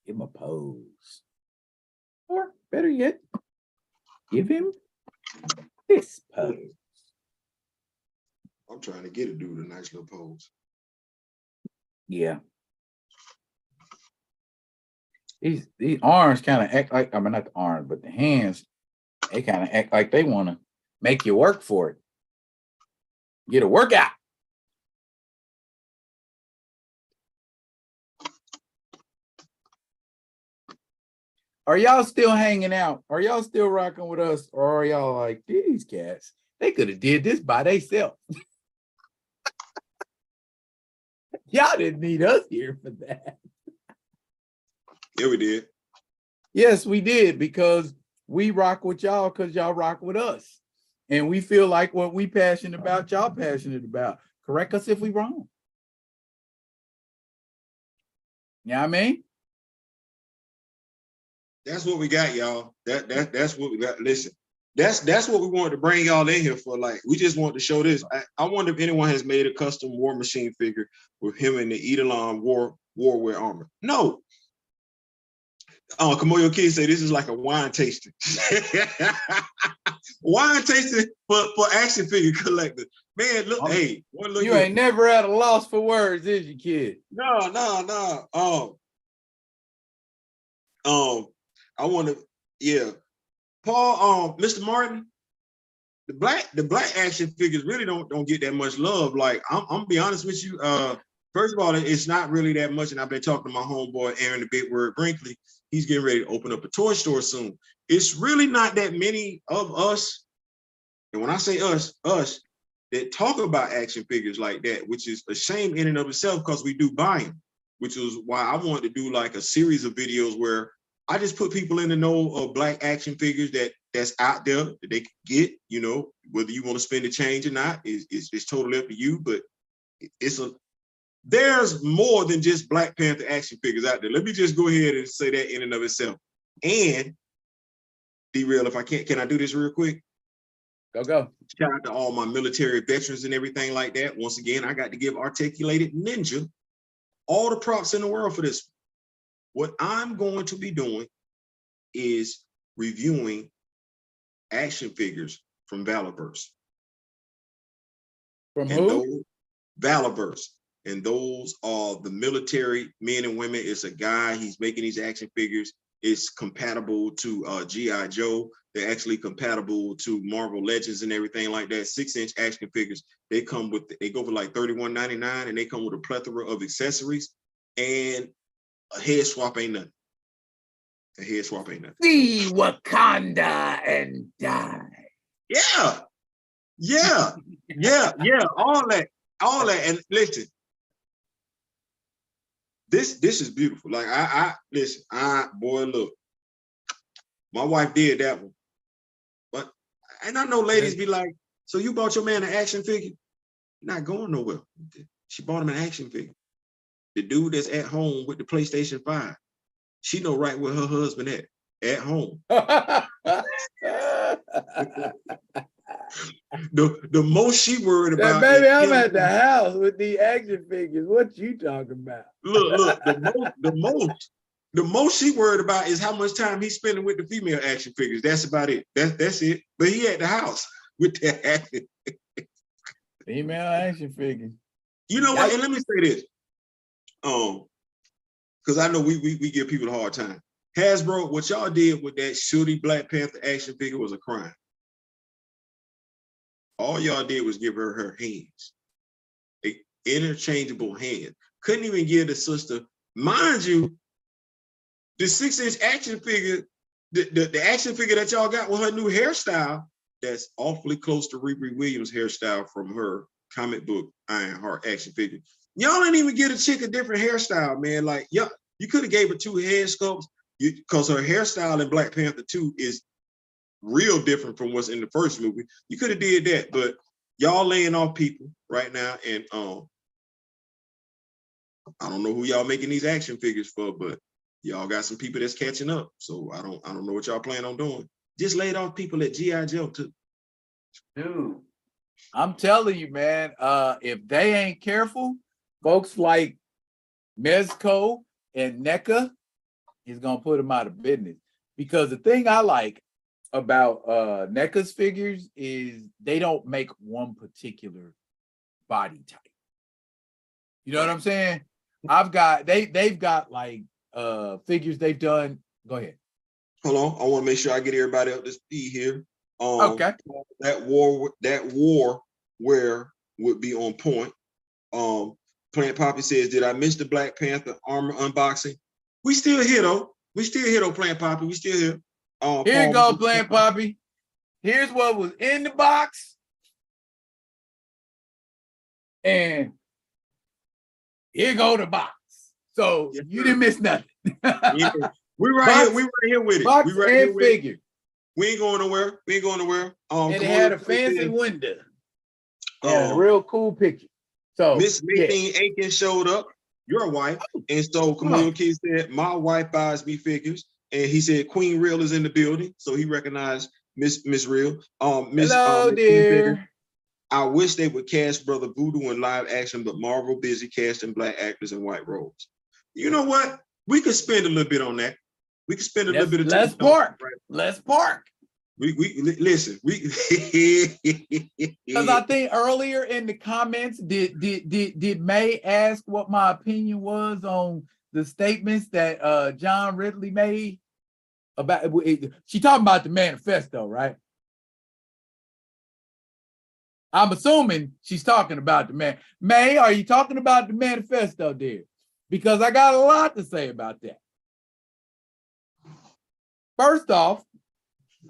B: Give him a pose. Or better yet, give him this pose.
D: I'm trying to get a dude a nice little pose.
B: Yeah. These arms kind of act like, I mean, not the arms, but the hands, they kind of act like they want to make you work for it. Get a workout. Are y'all still hanging out? Are y'all still rocking with us? Or are y'all like, these cats, they could have did this by themselves. Y'all didn't need us here for that.
D: Yeah, we did.
B: Yes, we did, because we rock with y'all because y'all rock with us. And we feel like what we passionate about, y'all passionate about. Correct us if we wrong. You know what I mean?
D: That's what we got, y'all. That's what we got. Listen, that's what we wanted to bring y'all in here for. Like, we just wanted to show this. I wonder if anyone has made a custom War Machine figure with him in the Eidolon warwear armor. No. Kamoyo Kid say this is like a wine tasting. Wine tasting for action figure collector. Man, look, hey, look
B: you ain't never at a loss for words, is you, kid?
D: No. I want to, yeah. Paul, Mr. Martin, the black action figures really don't get that much love. Like, I'm gonna be honest with you. First of all, it's not really that much, and I've been talking to my homeboy Aaron the Big Word Brinkley. He's getting ready to open up a toy store soon. It's really not that many of us, and when I say us, that talk about action figures like that, which is a shame in and of itself, because we do buy them, which is why I wanted to do like a series of videos where I just put people in the know of black action figures that's out there that they can get, you know, whether you want to spend the change or not, it's totally up to you, but there's more than just Black Panther action figures out there. Let me just go ahead and say that in and of itself. And D-Real, if I can I do this real quick?
B: Go.
D: Shout out to all my military veterans and everything like that. Once again, I got to give Articulated Ninja all the props in the world for this. What I'm going to be doing is reviewing action figures from Valorverse.
B: From who?
D: Valorverse. And those are the military men and women. It's a guy, he's making these action figures. It's compatible to G.I. Joe. They're actually compatible to Marvel Legends and everything like that. 6-inch action figures. They go for like $31.99, and they come with a plethora of accessories. And a head swap ain't nothing.
B: See Wakanda and die.
D: Yeah. All that. And listen, this is beautiful. Like, boy, look, my wife did that one. But, and I know ladies be like, so you bought your man an action figure? Not going nowhere. She bought him an action figure. The dude that's at home with the PlayStation 5. She know right where her husband at home. The most she worried about.
B: Baby, I'm at the house with the action figures. What you talking about?
D: Look, the most she worried about is how much time he's spending with the female action figures. That's about it. That's it. But he at the house with the action.
B: Female action figures.
D: You know what? And let me say this. Because I know we give people a hard time. Hasbro, what y'all did with that shooty Black Panther action figure was a crime. All y'all did was give her hands, an interchangeable hand. Couldn't even give the sister, mind you, the 6-inch action figure, the action figure that y'all got with her new hairstyle, that's awfully close to Riri Williams' hairstyle from her comic book Ironheart action figure. Y'all didn't even get a chick a different hairstyle, man. Like, yeah, you could have gave her 2 head sculpts, because her hairstyle in Black Panther 2 is real different from what's in the first movie. You could have did that, but y'all laying off people right now, and I don't know who y'all making these action figures for, but y'all got some people that's catching up. So I don't know what y'all plan on doing. Just laid off people at G.I. Joe too.
B: Dude, I'm telling you, man, if they ain't careful, folks like Mezco and NECA is gonna put them out of business. Because the thing I like about NECA's figures is they don't make one particular body type. You know what I'm saying? They've got like figures they've done. Go ahead.
D: Hold on, I want to make sure I get everybody up to speed here.
B: Okay.
D: That war wear would be on point. Plant Poppy says, did I miss the Black Panther armor unboxing? We still here though. Plant Poppy. We still here.
B: Here you go, Plant Poppy. Here's what was in the box. And here go the box. So yes, you didn't miss nothing.
D: Yeah. We right here with it.
B: Box
D: we right
B: and
D: here
B: figure.
D: We ain't going nowhere.
B: And it had a fancy window. And a real cool picture. So
D: Miss Nadine Aiken showed up, your wife. And so Camille Key said, my wife buys me figures. And he said Queen Real is in the building. So he recognized Miss Real.
B: Hello, dear.
D: I wish they would cast Brother Voodoo in live action, but Marvel busy casting Black actors in white robes. You know what? We could spend a little bit on that. We could spend a little bit of time.
B: Let's park.
D: We listen.
B: Because I think earlier in the comments, did May ask what my opinion was on the statements that John Ridley made about? She talking about the manifesto, right? I'm assuming she's talking about the man. May, are you talking about the manifesto, dear? Because I got a lot to say about that. First off,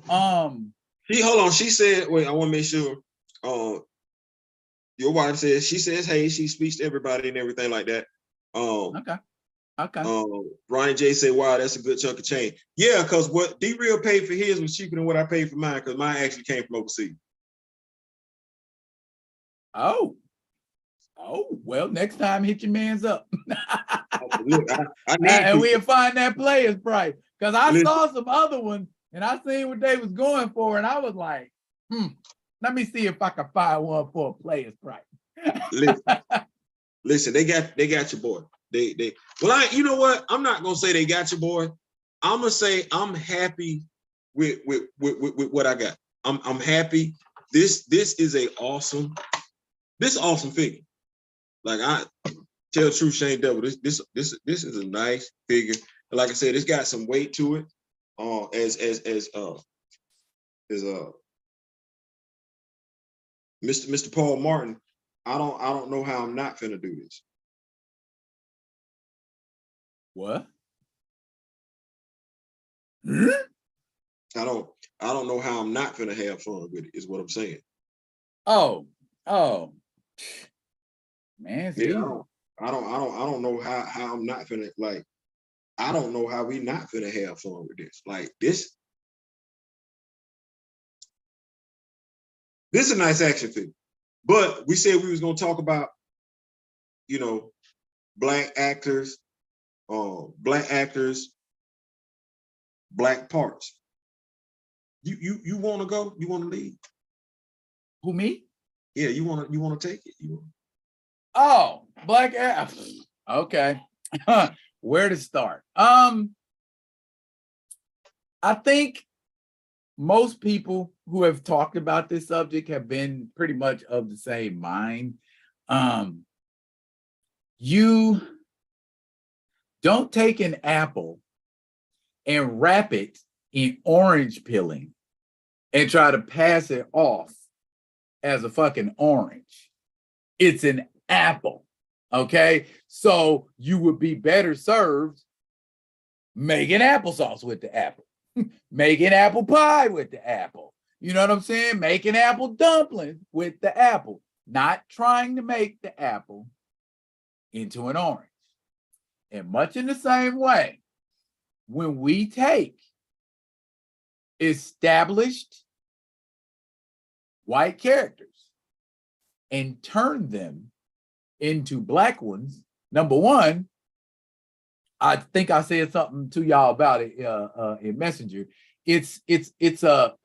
D: hold on. She said, wait, I want to make sure. Your wife says, she says, hey, she speaks to everybody and everything like that.
B: Okay.
D: Ronnie J said, wow, that's a good chunk of change. Yeah, because what D-Real paid for his was cheaper than what I paid for mine, because mine actually came from overseas.
B: Oh, well, next time hit your man's up.
D: Look,
B: and we'll find that player's price. Because I saw some other ones and I seen what they was going for, and I was like, let me see if I can find one for a player's price.
D: Listen, they got your boy. Well, you know what? I'm not gonna say they got your boy. I'm gonna say I'm happy with what I got. I'm happy. This is awesome figure. Like, I tell the truth, Shane Devil, this is a nice figure. And like I said, it's got some weight to it. As Mr. Paul Martin, I don't know how I'm not finna do this.
B: What?
D: I don't know how I'm not finna have fun with it, is what I'm saying.
B: Oh. Man,
D: yeah, I don't know how I'm not finna, like, I don't know how we not finna have fun with this. Like, this is a nice action figure. But we said we was gonna talk about, Black actors black parts. You want to go? You want to lead?
B: Who, me?
D: Yeah, you want to take it?
B: Oh, Black App. Okay. Where to start? I think most people who have talked about this subject have been pretty much of the same mind. You don't take an apple and wrap it in orange peeling and try to pass it off as a fucking orange. It's an apple, okay? So you would be better served making applesauce with the apple, making apple pie with the apple. You know what I'm saying? Making apple dumplings with the apple, not trying to make the apple into an orange. And much in the same way, when we take established white characters and turn them into black ones, number one, I think I said something to y'all about it in Messenger. It's a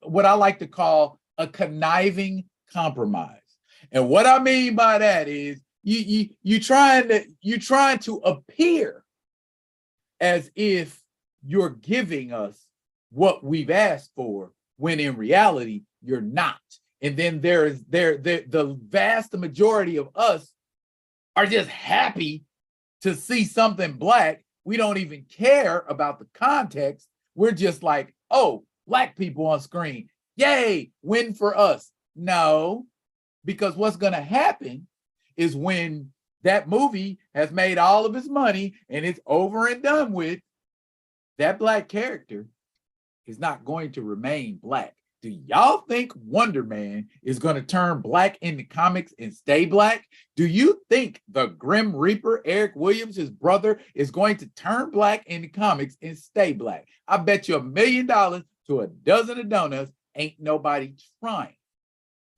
B: what I like to call a conniving compromise. And what I mean by that is you're trying to appear as if you're giving us what we've asked for, when in reality you're not. And then the vast majority of us are just happy to see something black. We don't even care about the context. We're just like, oh, black people on screen, yay, win for us. No, because what's going to happen is when that movie has made all of its money and it's over and done with, that black character is not going to remain black. Do y'all think Wonder Man is going to turn black in the comics and stay black? Do you think the Grim Reaper, Eric Williams, his brother, is going to turn black in the comics and stay black? I bet you $1 million to a dozen of donuts ain't nobody trying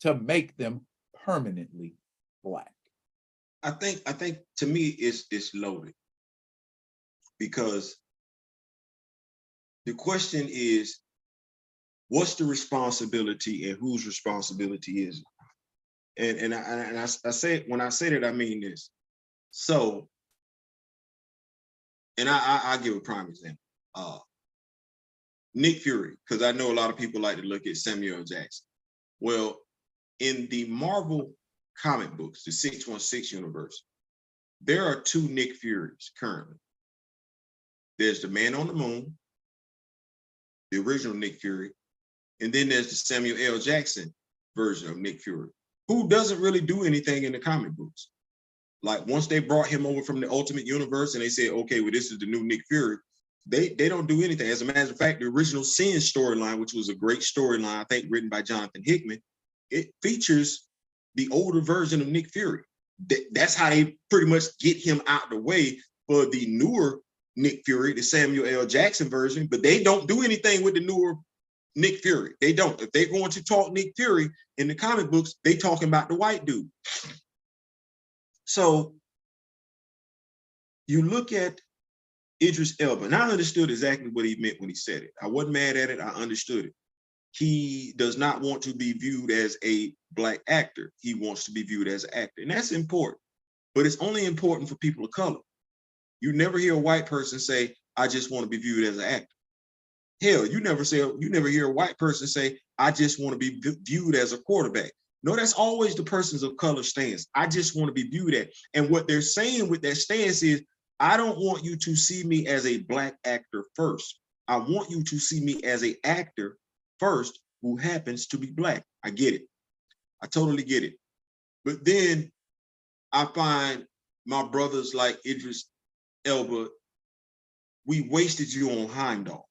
B: to make them permanently black.
D: I think to me it's loaded, because the question is, what's the responsibility and whose responsibility is it? And I say, when I say that, I mean this. So, and I give a prime example. Nick Fury, because I know a lot of people like to look at Samuel L. Jackson. Well, in the Marvel comic books, the 616 universe, there are 2 Nick Furies currently. There's the Man on the Moon, the original Nick Fury, and then there's the Samuel L. Jackson version of Nick Fury, who doesn't really do anything in the comic books. Like, once they brought him over from the Ultimate Universe and they said, okay, well, this is the new Nick Fury, they don't do anything. As a matter of fact, the original Sin storyline, which was a great storyline, I think written by Jonathan Hickman, it features the older version of Nick Fury. That's how they pretty much get him out the way for the newer Nick Fury, the Samuel L. Jackson version, but they don't do anything with the newer Nick Fury. They don't. If they're going to talk Nick Fury in the comic books, they talking about the white dude. So you look at Idris Elba, and I understood exactly what he meant when he said it. I wasn't mad at it. I understood it. He does not want to be viewed as a black actor. He wants to be viewed as an actor, and that's important. But it's only important for people of color. You never hear a white person say, I just want to be viewed as an actor. Hell, you never hear a white person say, I just want to be viewed as a quarterback. No, that's always the persons of color stance. I just want to be viewed at. And what they're saying with that stance is, I don't want you to see me as a black actor first. I want you to see me as an actor first who happens to be black. I get it. I totally get it. But then I find my brothers like Idris Elba, we wasted you on Heimdall.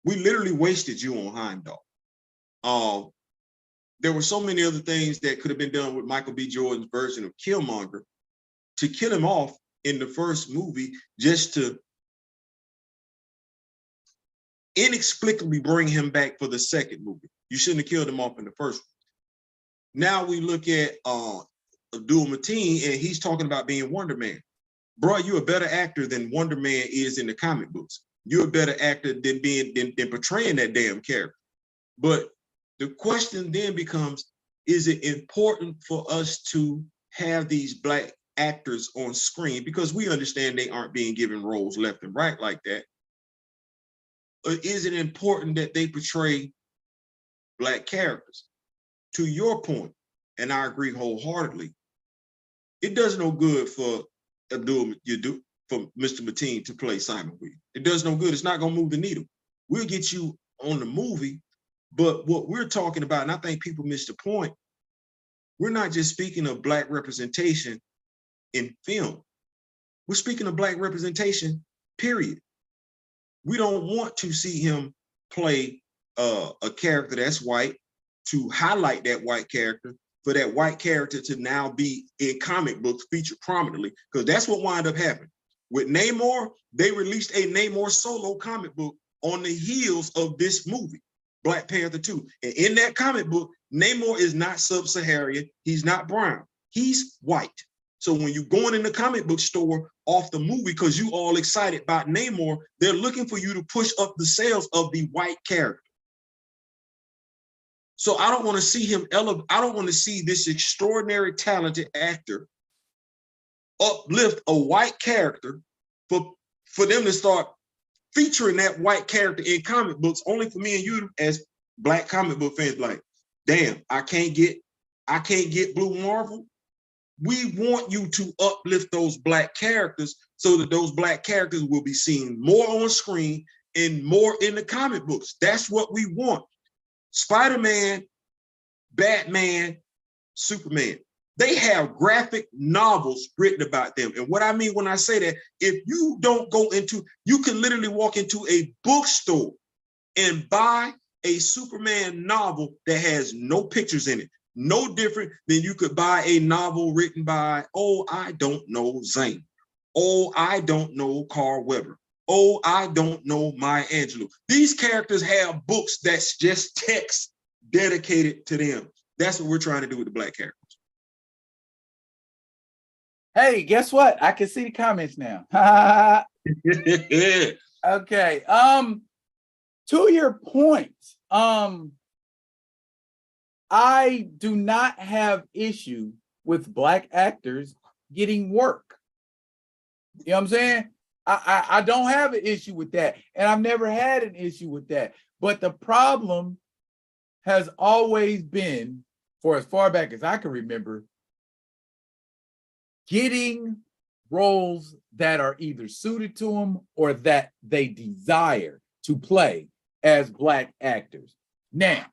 D: We literally wasted you on Heimdall. There were so many other things that could have been done with Michael B. Jordan's version of Killmonger to kill him off in the first movie, just to inexplicably bring him back for the second movie. You shouldn't have killed him off in the first one. Now we look at Abdul Mateen, and he's talking about being Wonder Man. Bro, you're a better actor than Wonder Man is in the comic books. you're a better actor than portraying that damn character. But the question then becomes, is it important for us to have these Black actors on screen? Because we understand they aren't being given roles left and right like that. Or is it important that they portray Black characters? To your point, and I agree wholeheartedly, it does no good for for Mr. Mateen to play Simon Williams. It does no good. It's not gonna move the needle. We'll get you on the movie, but what we're talking about, and I think people miss the point, we're not just speaking of Black representation in film. We're speaking of Black representation, period. We don't want to see him play a character that's white, to highlight that white character, for that white character to now be in comic books featured prominently, because that's what wound up happening. With Namor, they released a Namor solo comic book on the heels of this movie, Black Panther 2. And in that comic book, Namor is not sub-Saharan, he's not brown, he's white. So when you're going in the comic book store off the movie because you all excited about Namor, they're looking for you to push up the sales of the white character. So I don't want to see him elevate. I don't want to see this extraordinary talented actor uplift a white character for them to start featuring that white character in comic books, only for me and you as Black comic book fans, like, damn, I can't get Blue Marvel. We want you to uplift those Black characters so that those Black characters will be seen more on screen and more in the comic books. That's what we want. Spider-Man, Batman, Superman, they have graphic novels written about them. And what I mean when I say that, if you don't go into, you can literally walk into a bookstore and buy a Superman novel that has no pictures in it. No different than you could buy a novel written by, oh, I don't know, Zane. Oh, I don't know, Carl Weber. Oh, I don't know, Maya Angelou. These characters have books that's just text dedicated to them. That's what we're trying to do with the Black characters.
B: Hey, guess what? I can see the comments now. Okay. To your point, I do not have issue with Black actors getting work. You know what I'm saying? I don't have an issue with that. And I've never had an issue with that. But the problem has always been, for as far back as I can remember, getting roles that are either suited to them or that they desire to play as Black actors. Now,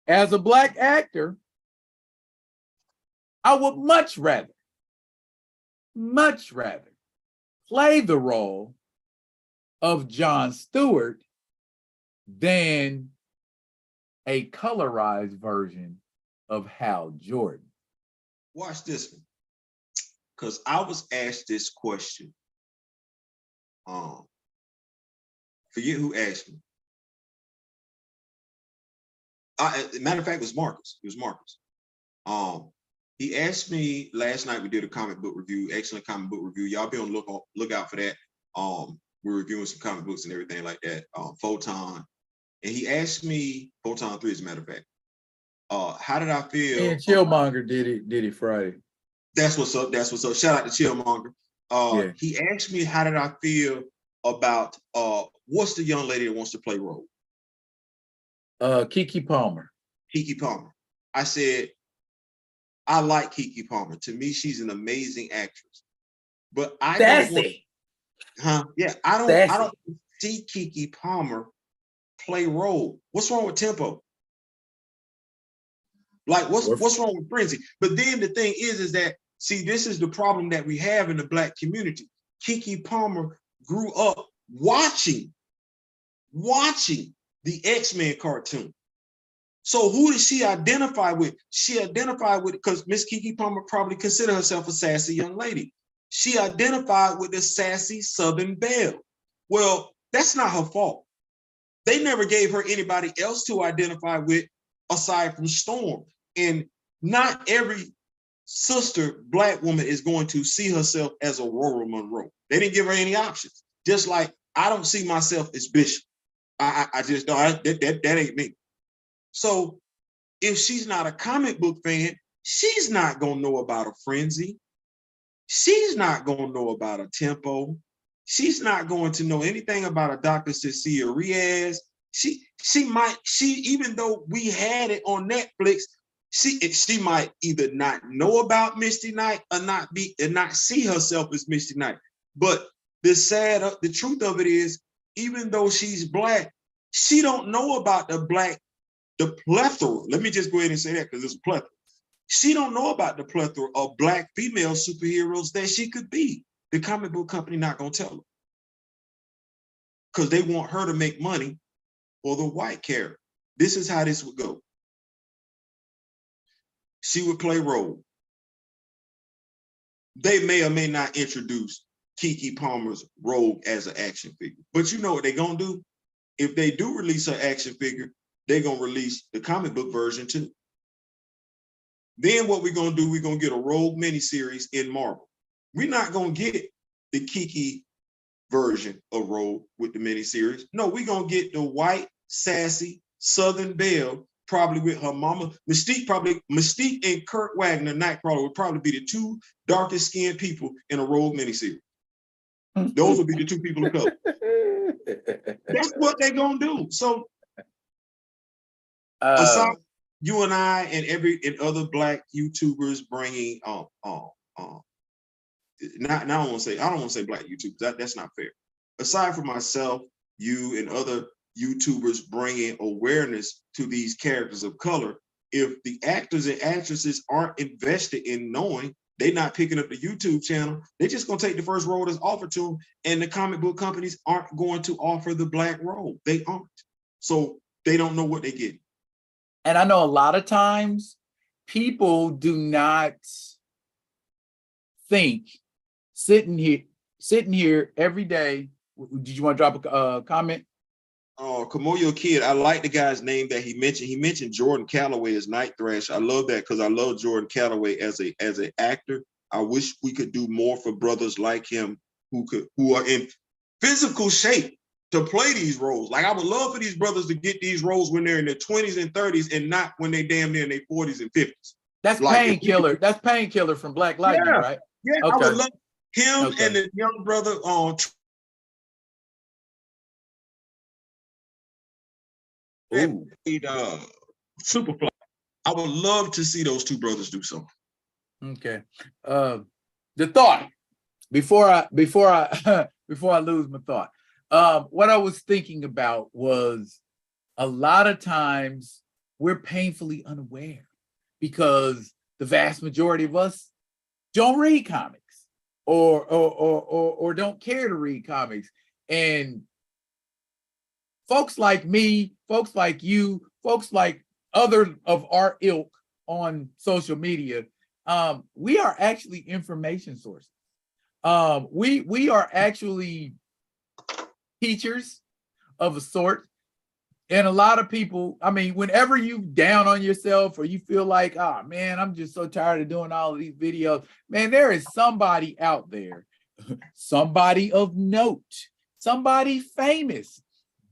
B: as a Black actor, I would much rather play the role of Jon Stewart than a colorized version of Hal Jordan.
D: Watch this one, because I was asked this question. Forget who asked me. Matter of fact, it was Marcus. It was Marcus. He asked me last night. We did a comic book review, excellent comic book review. Y'all be on the lookout for that. We're reviewing some comic books and everything like that. Photon, and he asked me, Photon 3, as a matter of fact, how did I feel?
B: And Chillmonger did it Friday.
D: That's what's up. That's what's up. Shout out to Chillmonger. Yeah. He asked me, how did I feel about what's the young lady that wants to play role?
B: Keke Palmer.
D: Keke Palmer. I said, I like Keke Palmer. To me, she's an amazing actress. But I don't see Keke Palmer play role. What's wrong with tempo? Like, what's wrong with frenzy? But then the thing is that, see, this is the problem that we have in the Black community. Keke Palmer grew up watching the X-Men cartoon. So who does she identify with? She identified with, because Miss Keke Palmer probably considered herself a sassy young lady. She identified with the sassy Southern belle. Well, that's not her fault. They never gave her anybody else to identify with aside from Storm. And not every sister Black woman is going to see herself as a Aurora Monroe. They didn't give her any options. Just like I don't see myself as Bishop. I just don't. That ain't me. So if she's not a comic book fan, she's not gonna know about a Frenzy. She's not gonna know about a Tempo. She's not going to know anything about a Dr. Cecilia Riaz. She even though we had it on Netflix, she might either not know about Misty Knight or not see herself as Misty Knight. But the truth of it is, even though she's Black, she don't know about the plethora. Let me just go ahead and say that because it's a plethora. She don't know about the plethora of Black female superheroes that she could be. The comic book company not gonna tell her because they want her to make money for the white character. This is how this would go. She would play Rogue. They may or may not introduce Keke Palmer's Rogue as an action figure, but you know what they're gonna do? If they do release her action figure, they're gonna release the comic book version too. Then what we're gonna do, we're gonna get a Rogue miniseries in Marvel. We're not gonna get the Keke version of Rogue with the miniseries. No, we're gonna get the white, sassy Southern Belle, probably with her mama. Mystique and Kurt Wagner, Nightcrawler, would probably be the two darkest skinned people in a Rogue miniseries. Those would be the two people of color. That's what they're gonna do. So aside you and I and other Black YouTubers bringing I don't want to say Black YouTubers. That's not fair. Aside from myself, you and other YouTubers bringing awareness to these characters of color, if the actors and actresses aren't invested in knowing, they're not picking up the YouTube channel, they're just gonna take the first role that's offered to them, and the comic book companies aren't going to offer the Black role. They aren't. So they don't know what they get.
B: And I know a lot of times people do not think sitting here every day. Did you want to drop a comment?
D: Kamoyo Kid, I like the guy's name that he mentioned. He mentioned Jordan Calloway as Night Thrash. I love that because I love Jordan Calloway as an actor. I wish we could do more for brothers like him who are in physical shape to play these roles. Like, I would love for these brothers to get these roles when they're in their 20s and 30s and not when they damn near in their 40s and 50s.
B: That's like Painkiller. That's Painkiller from Black Lightning, right?
D: Yeah, okay. I would love him and the young brother on Superfly. I would love to see those two brothers do something.
B: Okay. The thought before I lose my thought. What I was thinking about was a lot of times we're painfully unaware because the vast majority of us don't read comics or don't care to read comics. And folks like me, folks like you, folks like other of our ilk on social media, we are actually information sources. We are actually teachers of a sort. And a lot of people, I mean, whenever you down on yourself or you feel like, oh man, I'm just so tired of doing all of these videos, man, there is somebody out there, somebody of note, somebody famous.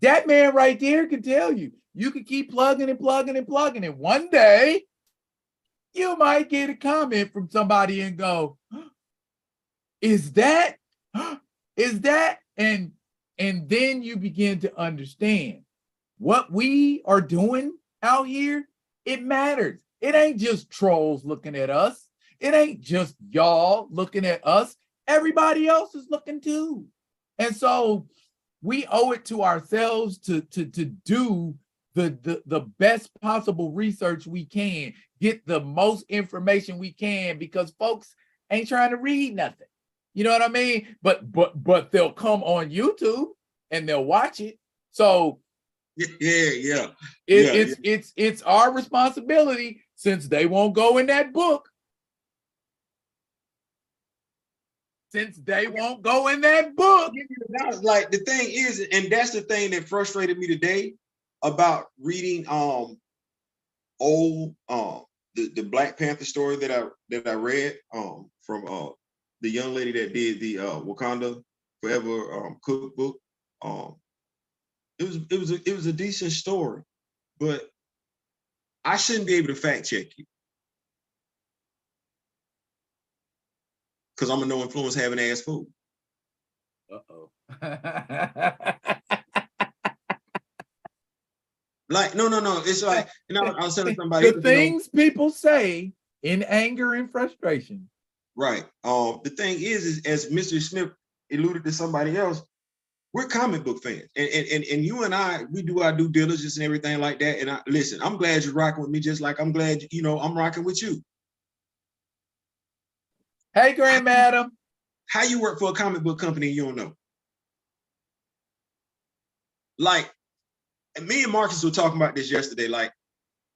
B: That man right there can tell you, you can keep plugging and plugging and plugging. And one day you might get a comment from somebody and go, is that? And then you begin to understand what we are doing out here. It matters. It ain't just trolls looking at us. It ain't just y'all looking at us. Everybody else is looking too. And so we owe it to ourselves to do the best possible research we can, get the most information we can, because folks ain't trying to read nothing. You know what I mean? But they'll come on YouTube and they'll watch it. So it's our responsibility, since they won't go in that book. Since they won't go in that book.
D: That's like the thing is, and that's the thing that frustrated me today about reading the Black Panther story that I read from the young lady that did the Wakanda Forever cookbook. It was a decent story, but I shouldn't be able to fact check you because I'm a no influence having ass fool.
B: Uh-oh.
D: Like, no. It's like, I was telling somebody
B: the things people say in anger and frustration.
D: Right. The thing is as Mr. Smith alluded to somebody else, we're comic book fans. And you and I, we do our due diligence and everything like that. And listen, I'm glad you're rocking with me, just like I'm glad, I'm rocking with you.
B: Hey, Grand Madam.
D: How you work for a comic book company and you don't know? Like, and me and Marcus were talking about this yesterday. Like,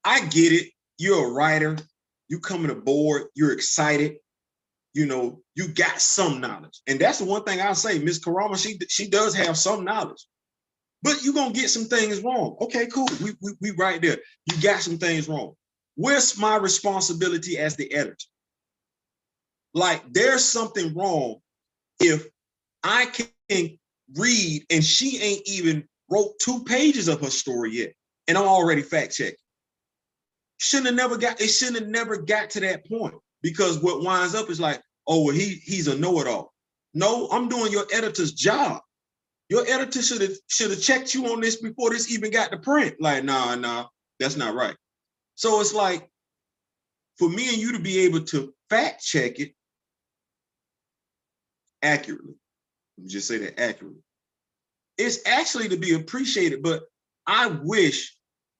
D: I get it. You're a writer. You coming aboard. You're excited. You got some knowledge. And that's the one thing I'll say. Miss Karama, she does have some knowledge. But you're going to get some things wrong. Okay, cool. We right there. You got some things wrong. Where's my responsibility as the editor? Like, there's something wrong if I can read and she ain't even wrote 2 pages of her story yet, and I'm already fact checking. It shouldn't have never got to that point, because what winds up is like, oh, well, he's a know-it-all. No, I'm doing your editor's job. Your editor should have checked you on this before this even got to print. Like, nah, that's not right. So it's like, for me and you to be able to fact check it accurately, let me just say that accurately, it's actually to be appreciated. But I wish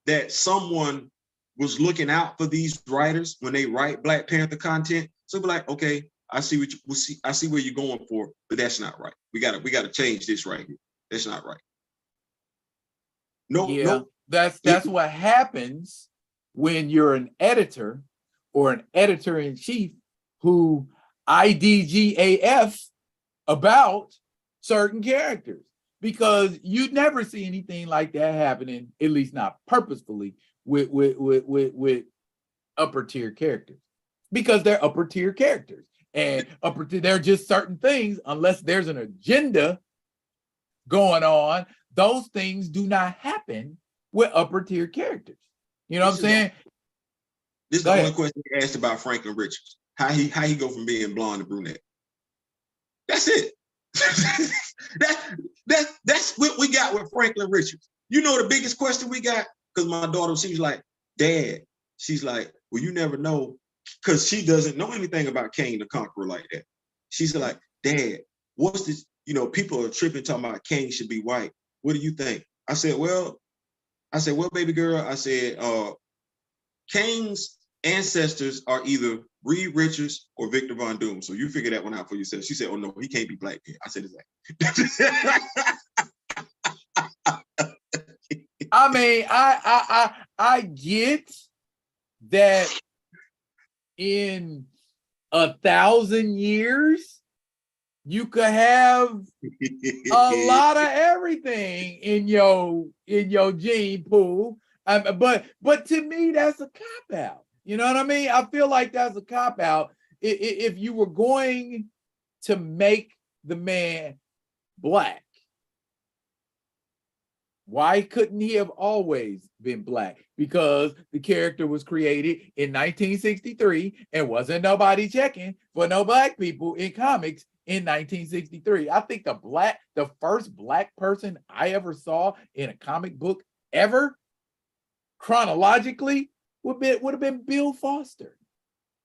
D: that someone was looking out for these writers when they write Black Panther content. So be like, okay, I see I see where you're going for, but that's not right. We gotta change this right here. That's not right. No.
B: That's what happens when you're an editor or an editor-in-chief who IDGAF about certain characters, because you'd never see anything like that happening, at least not purposefully, with upper tier characters, because they're upper tier characters, and they're just certain things. Unless there's an agenda going on, those things do not happen with upper tier characters. You know what I'm saying?
D: This is the only question he asked about Franklin Richards. How he go from being blonde to brunette. That's it. That's what we got with Franklin Richards. You know the biggest question we got? Because my daughter, she was like, Dad, she's like, well, you never know, because she doesn't know anything about Kane the Conqueror like that. She's like, Dad, what's this? People are tripping talking about Kane should be white. What do you think? I said, well, baby girl, I said, Kane's ancestors are either Reed Richards or Victor Von Doom. So you figure that one out for yourself. She said, oh no, he can't be black. I said, exactly.
B: I mean, I get that in 1,000 years, you could have a lot of everything in your gene pool. But to me, that's a cop-out. You know what I mean? I feel like that's a cop-out. If you were going to make the man black, why couldn't he have always been black? Because the character was created in 1963 and wasn't nobody checking for no black people in comics in 1963. I think the first black person I ever saw in a comic book ever, chronologically, would have been Bill Foster,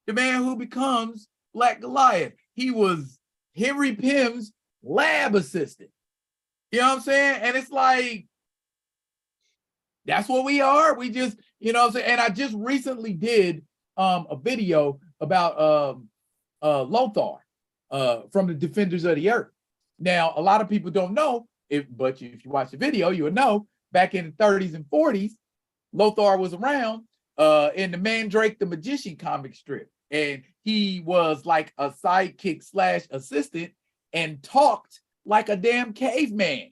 B: the man who becomes Black Goliath. He was Henry Pym's lab assistant. You know what I'm saying? And it's like, that's what we are. We just, you know what I'm saying? And I just recently did a video about Lothar from the Defenders of the Earth. Now, a lot of people don't know, but if you watch the video, you would know, back in the 30s and 40s, Lothar was around in the Mandrake the Magician comic strip. And he was like a sidekick / assistant and talked like a damn caveman,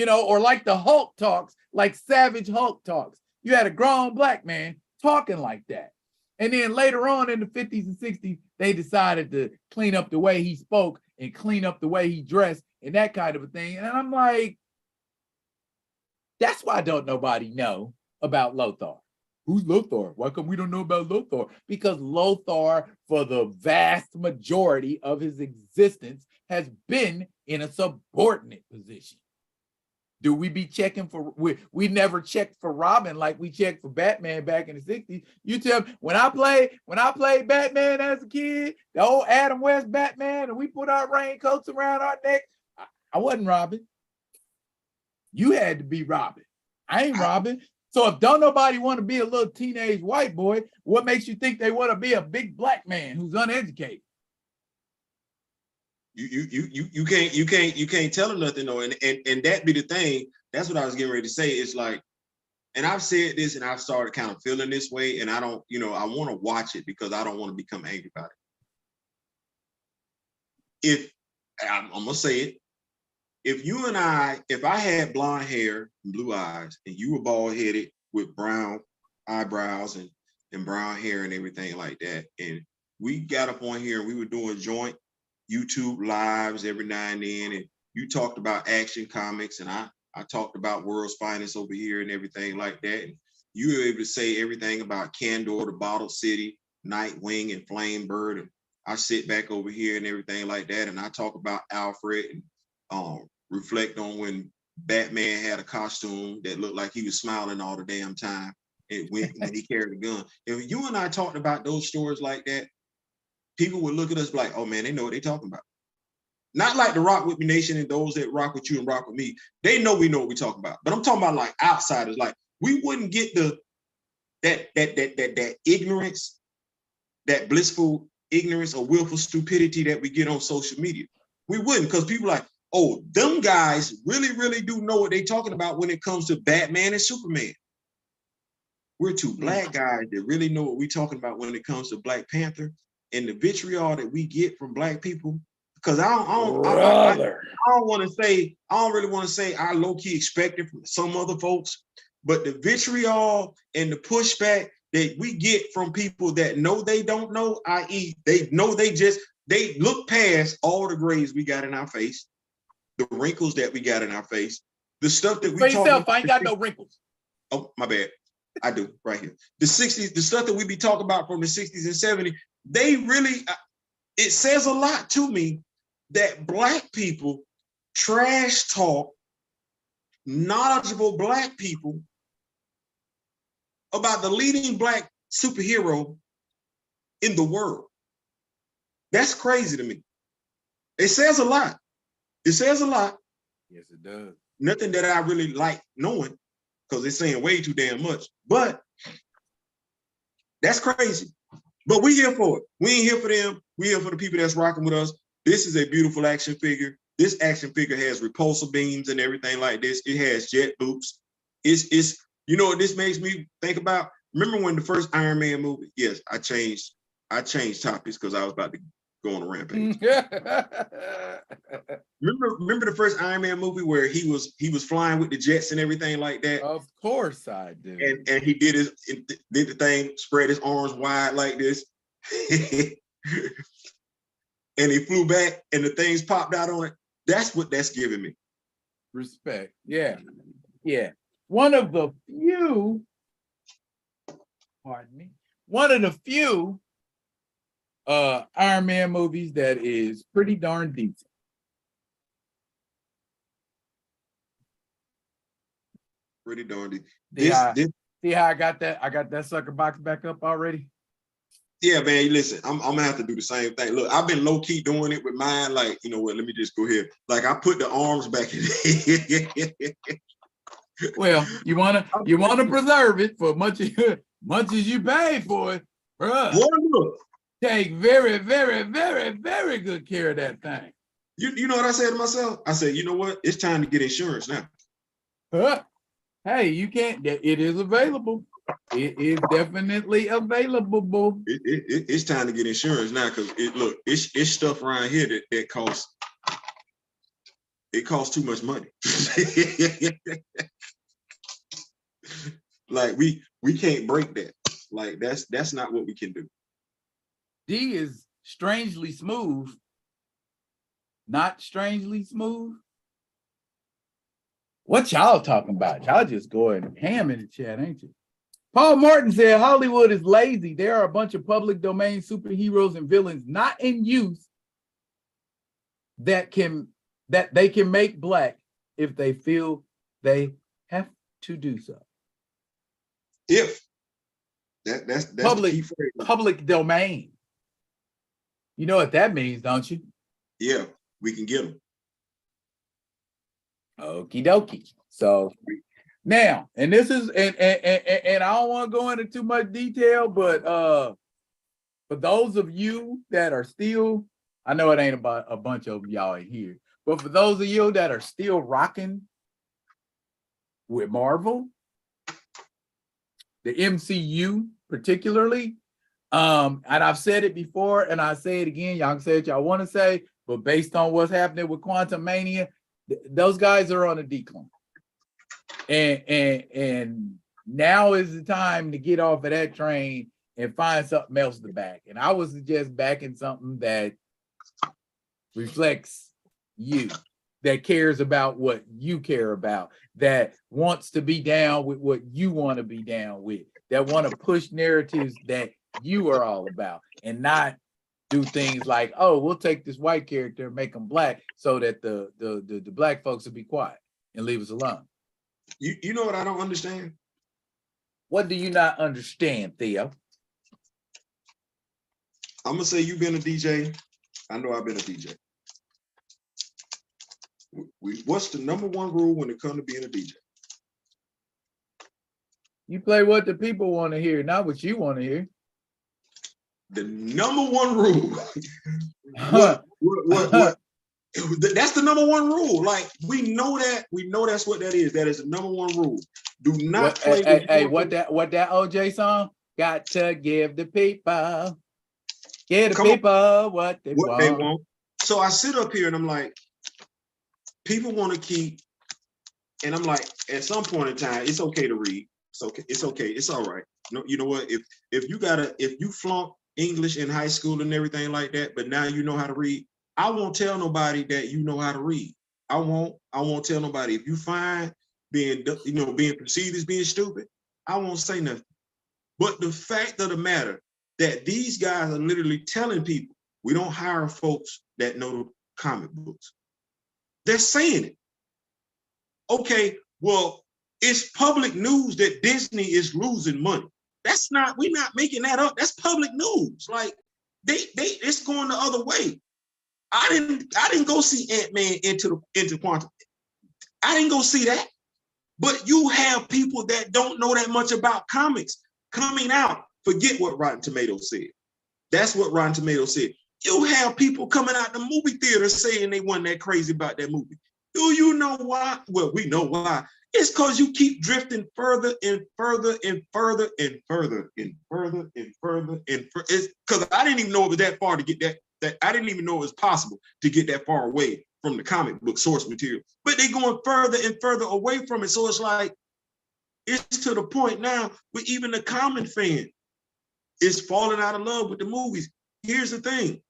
B: or like the Hulk talks, like Savage Hulk talks. You had a grown black man talking like that. And then later on in the 50s and 60s, they decided to clean up the way he spoke and clean up the way he dressed and that kind of a thing. And I'm like, That's why don't nobody know about Lothar. Who's Lothar? Why come we don't know about Lothar? Because Lothar, for the vast majority of his existence, has been in a subordinate position. Do we be checking for, we never checked for Robin like we checked for Batman back in the 60s. You tell me, when I played Batman as a kid, the old Adam West Batman, and we put our raincoats around our neck, I wasn't Robin. You had to be Robin. I ain't Robin. So if don't nobody want to be a little teenage white boy, what makes you think they want to be a big black man who's uneducated?
D: You can't tell her nothing though, and that be the thing. That's what I was getting ready to say. It's like, and I've said this, and I've started kind of feeling this way, and I don't, I want to watch it because I don't want to become angry about it. If I'm gonna say it, if I had blonde hair and blue eyes, and you were bald headed with brown eyebrows and brown hair and everything like that, and we got up on here and we were doing joint YouTube lives every now and then, and you talked about Action Comics, and I talked about World's Finest over here and everything like that. And you were able to say everything about Candor, the Bottled City, Nightwing, and Flamebird. And I sit back over here and everything like that, and I talk about Alfred and reflect on when Batman had a costume that looked like he was smiling all the damn time and when he carried a gun. If you and I talked about those stories like that, people would look at us like, oh man, they know what they're talking about. Not like the Rock With Me Nation and those that rock with you and rock with me. They know we know what we're talking about. But I'm talking about like outsiders. Like we wouldn't get that ignorance, that blissful ignorance or willful stupidity that we get on social media. We wouldn't, because people are like, oh, them guys really, really do know what they're talking about when it comes to Batman and Superman. We're two black guys that really know what we're talking about when it comes to Black Panther, and the vitriol that we get from black people. Because I don't really want to say I low-key expect it from some other folks, but the vitriol and the pushback that we get from people that know they don't know, i.e., they know they look past all the grays we got in our face, the wrinkles that we got in our face, the stuff that we talk about.
B: I ain't got no wrinkles.
D: Oh, my bad. I do, right here. The 60s, the stuff that we be talking about from the 60s and 70s, they really, it says a lot to me that black people trash talk knowledgeable black people about the leading black superhero in the world. That's crazy to me. It says a lot. It says a lot.
B: Yes, it does.
D: Nothing that I really like knowing, because it's saying way too damn much. But that's crazy. But we here for it. We ain't here for them. We here for the people that's rocking with us. This is a beautiful action figure. This action figure has repulsor beams and everything like this. It has jet boots. It's you know what this makes me think about? Remember when the first Iron Man movie? Yes, I changed topics because I was about to go on a rampage. remember the first Iron Man movie where he was flying with the jets and everything like that?
B: Of course I do.
D: And he did the thing, spread his arms wide like this. And he flew back and the things popped out on it. That's what that's giving me.
B: Respect. Yeah. Yeah. One of the few Iron Man movies that is pretty darn decent.
D: Pretty darn decent.
B: See how I got that sucker box back up already?
D: Yeah, man, listen, I'm gonna have to do the same thing. Look, I've been low-key doing it with mine, like, you know what, let me just go here. Like I put the arms back in.
B: Well, you wanna preserve it for much as you pay for it, bruh. Take very, very, very, very good care of that thing.
D: You know what I said to myself? I said, you know what? It's time to get insurance now.
B: Hey, you can't. It is available. It is definitely available.
D: It's time to get insurance now, because it's stuff around here that costs. It costs too much money. Like we can't break that. Like that's not what we can do.
B: D is strangely smooth. Not strangely smooth. What y'all talking about? Y'all just going ham in the chat, ain't you? Paul Martin said Hollywood is lazy. There are a bunch of public domain superheroes and villains not in use that they can make black if they feel they have to do so.
D: If that's
B: Public,
D: the key phrase.
B: Public domain. You know what that means, don't you?
D: Yeah, we can get them.
B: Okie dokie. So now, and this is and I don't want to go into too much detail, but for those of you that are still, I know it ain't about a bunch of y'all in here, but for those of you that are still rocking with Marvel, the MCU particularly, and I've said it before and I say it again, y'all can say what y'all want to say, but based on what's happening with Quantum Mania, those guys are on a decline. And now is the time to get off of that train and find something else to back. And I would suggest backing something that reflects you, that cares about what you care about, that wants to be down with what you want to be down with, that want to push narratives that you are all about, and not do things like, oh, we'll take this white character and make them black so that the black folks will be quiet and leave us alone.
D: You know what I don't understand?
B: What do you not understand, Theo?
D: I'm gonna say you've been a DJ. I know I've been a DJ. What's the number one rule when it comes to being a DJ?
B: You play what the people want to hear, not what you want to hear.
D: The number one rule. What? That's the number one rule. Like, we know that's what that is. That is the number one rule. Do not play.
B: Hey, what that OJ song? Got to give the people, what they want.
D: So I sit up here and I'm like, people want to keep, and I'm like, at some point in time, it's okay to read. It's okay. It's all right. No, you know what? If you flunk English in high school and everything like that, but now you know how to read, I won't tell nobody that you know how to read. I won't tell nobody. If you find being perceived as being stupid, I won't say nothing. But the fact of the matter that these guys are literally telling people, we don't hire folks that know the comic books. They're saying it. Okay, well, it's public news that Disney is losing money. We're not making that up. That's public news. Like, it's going the other way. I didn't go see Ant-Man into Quantum. I didn't go see that. But you have people that don't know that much about comics coming out. Forget what Rotten Tomatoes said. That's what Rotten Tomatoes said. You have people coming out the movie theater saying they weren't that crazy about that movie. Do you know why? Well, we know why. It's because you keep drifting further and further and further and further and further and further and further. It's because I didn't even know it was that far to get that I didn't even know it was possible to get that far away from the comic book source material. But they're going further and further away from it. So it's like, it's to the point now where even the common fan is falling out of love with the movies. Here's the thing.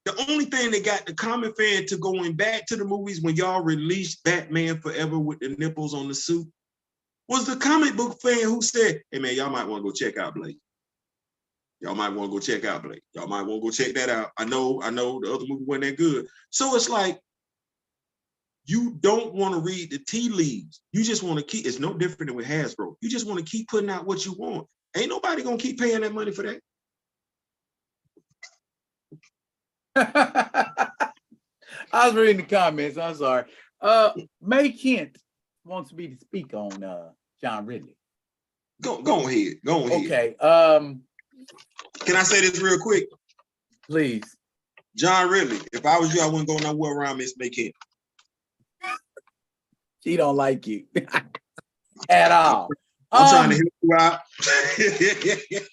D: The only thing that got the common fan to going back to the movies when y'all released Batman Forever with the nipples on the suit was the comic book fan who said, hey man, y'all might want to go check out Blade. Y'all might want to go check out Blade. Y'all might want to go check that out. I know the other movie wasn't that good. So it's like, you don't want to read the tea leaves. You just want to keep, it's no different than with Hasbro. You just want to keep putting out what you want. Ain't nobody going to keep paying that money for that.
B: I was reading the comments. I'm sorry. May Kent wants me to speak on John Ridley.
D: Go ahead. Go ahead.
B: Okay.
D: Can I say this real quick?
B: Please.
D: John Ridley, if I was you, I wouldn't go nowhere around Miss May Kent.
B: She don't like you at all.
D: I'm trying to help you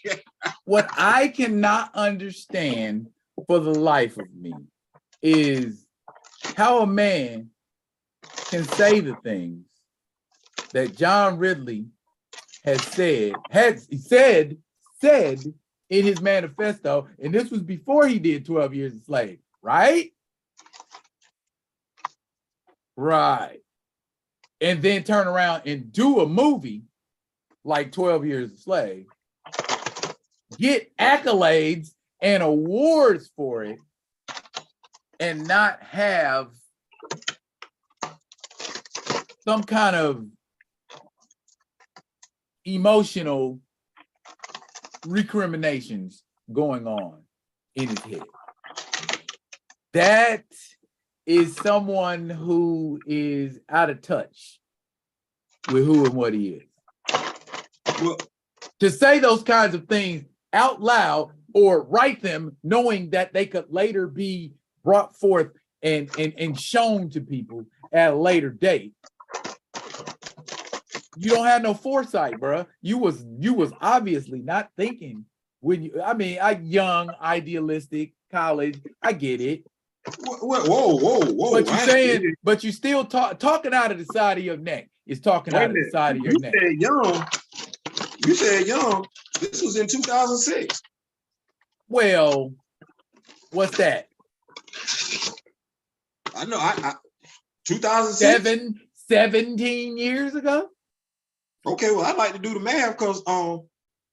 D: out.
B: What I cannot understand for the life of me is how a man can say the things that John Ridley has said in his manifesto, and this was before he did 12 Years a Slave, right? Right. and then turn around and do a movie like 12 Years a Slave, get accolades and awards for it, and not have some kind of emotional recriminations going on in his head. That is someone who is out of touch with who and what he is.
D: Well,
B: to say those kinds of things out loud or write them knowing that they could later be brought forth and shown to people at a later date. You don't have no foresight, bro. You was obviously not thinking when you, I mean, I young, idealistic, college, I get it.
D: Whoa.
B: But you're saying, but you still talking out of the side of your neck. Is talking out of the side of your neck.
D: You said young. This was in 2006.
B: Well, what's that?
D: I know. I 2006.
B: 17 years ago.
D: Okay, well, I'd like to do the math because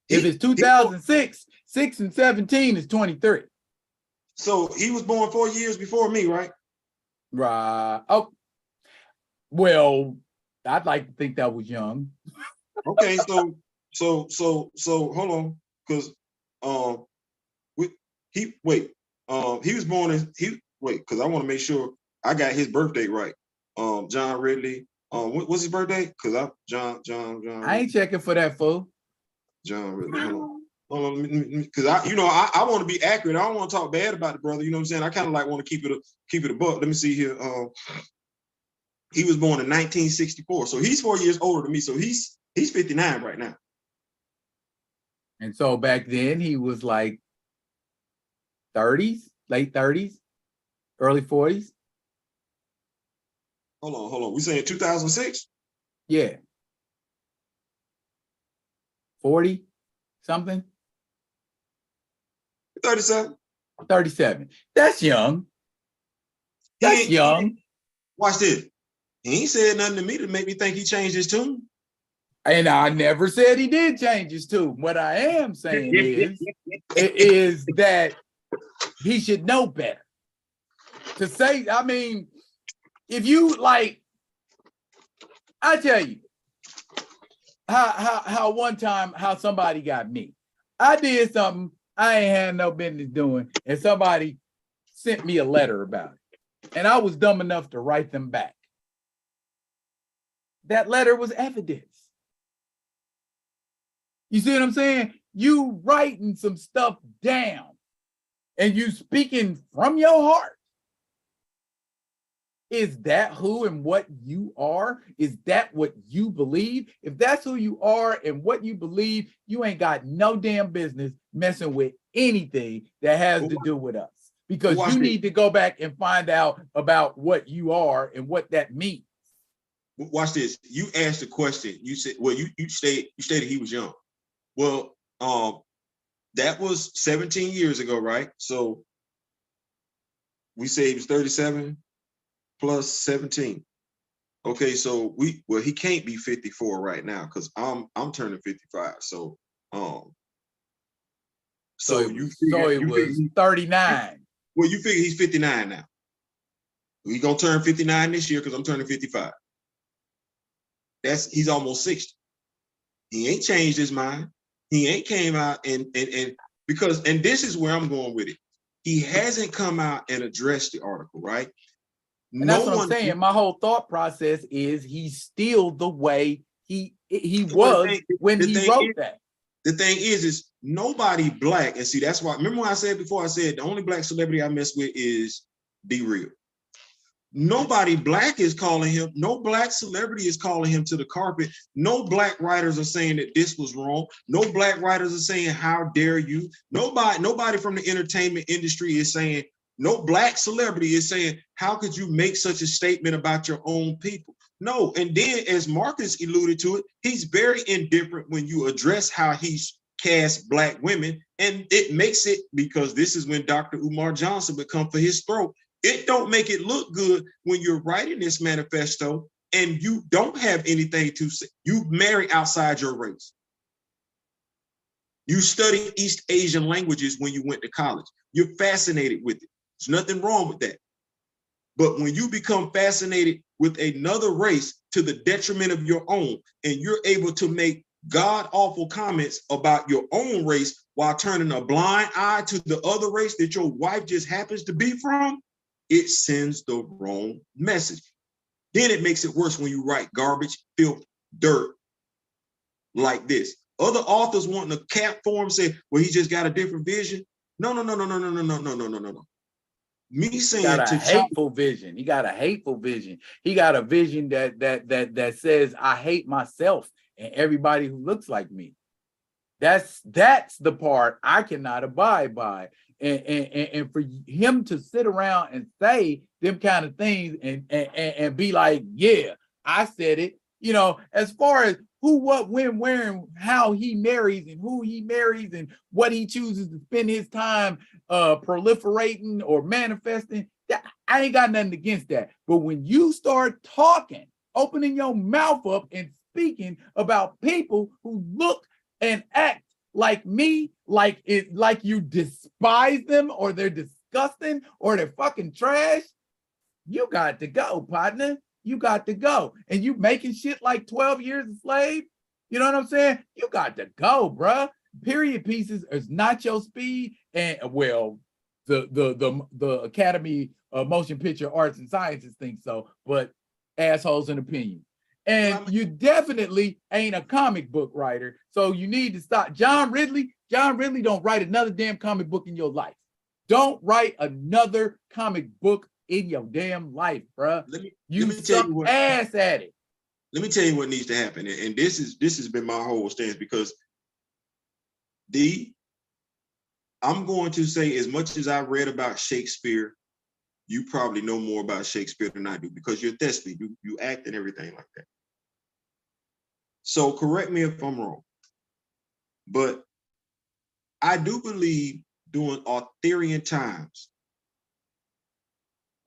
B: if it's 2006, 6 and 17 is 23.
D: So he was born 4 years before me, right?
B: Right. Oh, well, I'd like to think that was young.
D: Okay, so hold on, because he was born in because I want to make sure I got his birthday right. John Ridley. What's his birthday? Because John.
B: I ain't checking for that fool.
D: John Ridley. Hold on, because I want to be accurate. I don't want to talk bad about the brother. You know what I'm saying? I kind of like want to keep it a buck. Let me see here. He was born in 1964, so he's 4 years older than me. So he's 59 right now.
B: And so back then he was like 30s, late 30s, early 40s.
D: Hold on. We saying 2006?
B: Yeah. 40 something?
D: 37.
B: 37. That's young. That's young.
D: Watch this. He ain't said nothing to me to make me think he changed his tune.
B: And I never said he did change his tune. What I am saying is that he should know better. To say, I mean, if you like, I tell you how one time how somebody got me. I did something I ain't had no business doing, and somebody sent me a letter about it. And I was dumb enough to write them back. That letter was evidence. You see what I'm saying? You writing some stuff down and you speaking from your heart. Is that who and what you are? Is that what you believe? If that's who you are and what you believe, you ain't got no damn business messing with anything that has to do with us. Because you need to go back and find out about what you are and what that means.
D: Watch this. You asked a question. You said, well, you stated he was young. Well, that was 17 years ago, right? So we say he was 37 plus 17. Okay, so he can't be 54 right now because I'm turning 55. So
B: it was 39.
D: Well, you figure he's 59 now. He's gonna turn 59 this year because I'm turning 55. He's almost 60. He ain't changed his mind. He ain't came out and this is where I'm going with it. He hasn't come out and addressed the article, right?
B: And that's what I'm saying. My whole thought process is he's still the way he was when he wrote that.
D: The thing is nobody black, and see, that's why, remember when I said before, I said the only black celebrity I mess with is Be Real. Nobody black is calling him, no black celebrity is calling him to the carpet. No black writers are saying that this was wrong. No black writers are saying, how dare you? Nobody from the entertainment industry is saying, no black celebrity is saying, how could you make such a statement about your own people? No, and then as Marcus alluded to it, he's very indifferent when you address how he's cast black women, and it makes it, because this is when Dr. Umar Johnson would come for his throat. It don't make it look good when you're writing this manifesto and you don't have anything to say. You marry outside your race. You study East Asian languages when you went to college. You're fascinated with it. There's nothing wrong with that. But when you become fascinated with another race to the detriment of your own, and you're able to make god-awful comments about your own race while turning a blind eye to the other race that your wife just happens to be from, it sends the wrong message. Then it makes it worse when you write garbage, filth, dirt like this. Other authors wanting to cap for him, say, well, he just got a different vision. No. Me saying
B: got a
D: to
B: hateful vision. He got a hateful vision. He got a vision that says, I hate myself and everybody who looks like me. That's the part I cannot abide by. And for him to sit around and say them kind of things and be like, yeah, I said it, you know, as far as who, what, when, where, and how he marries and who he marries and what he chooses to spend his time proliferating or manifesting, I ain't got nothing against that. But when you start talking, opening your mouth up and speaking about people who look and act like me, like you despise them or they're disgusting or they're fucking trash, you got to go, partner. You got to go. And you making shit like 12 years a slave, you know what I'm saying? You got to go, bruh. Period pieces is not your speed. And well, the Academy of Motion Picture Arts and Sciences think so, but assholes in opinion. And you definitely ain't a comic book writer, so you need to stop. John Ridley don't write another damn comic book in your life. Don't write another comic book in your damn life, bruh. You suck ass at it.
D: Let me tell you what needs to happen, and this has been my whole stance, because I'm going to say, as much as I read about Shakespeare, you probably know more about Shakespeare than I do, because you're thespian, you act and everything like that. So correct me if I'm wrong, but I do believe during Arthurian times,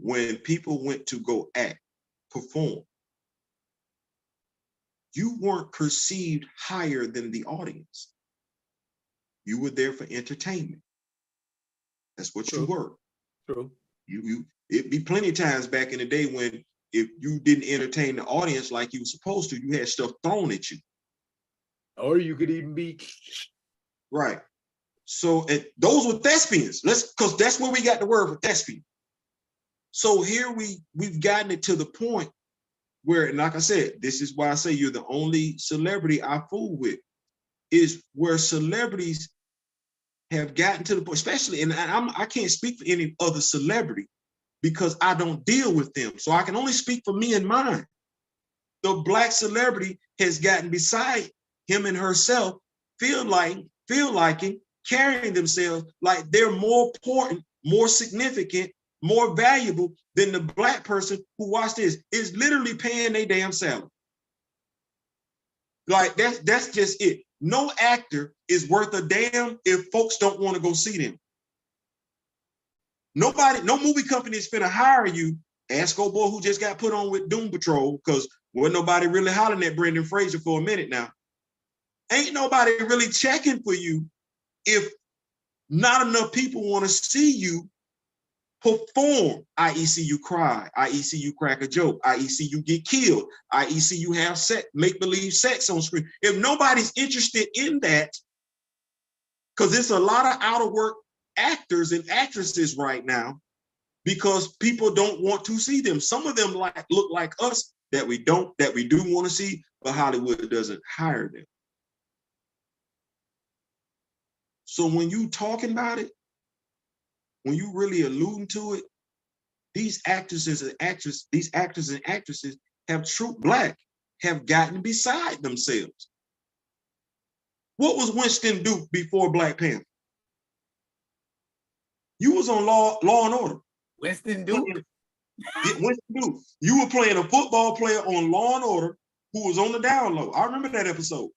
D: when people went to go act, perform, you weren't perceived higher than the audience. You were there for entertainment. That's what you were.
B: True.
D: It'd be plenty of times back in the day when, if you didn't entertain the audience like you were supposed to, you had stuff thrown at you.
B: Or you could even be
D: right. So those were thespians. Because that's where we got the word for thespian. So here we've gotten it to the point where, and like I said, this is why I say you're the only celebrity I fool with, is where celebrities have gotten to the point, especially, and I can't speak for any other celebrity because I don't deal with them. So I can only speak for me and mine. The Black celebrity has gotten beside him and herself, feel like carrying themselves like they're more important, more significant, more valuable than the Black person who, watch this, is literally paying their damn salary. Like that's just it. No actor is worth a damn if folks don't want to go see them. No movie company is finna hire you. Ask old boy who just got put on with Doom Patrol, because wasn't nobody really hollering at Brendan Fraser for a minute now. Ain't nobody really checking for you if not enough people want to see you perform, i.e. see you cry, i.e. see you crack a joke, i.e. see you get killed, i.e. see you have sex, make-believe sex on screen. If nobody's interested in that, because there's a lot of out-of-work actors and actresses right now, because people don't want to see them. Some of them look like us that we do want to see, but Hollywood doesn't hire them. So when you talking about it, when you really alluding to it, these actors and actresses have have gotten beside themselves. What was Winston Duke before Black Panther? You was on Law and Order.
B: Winston Duke?
D: Winston Duke. You were playing a football player on Law and Order who was on the down low. I remember that episode.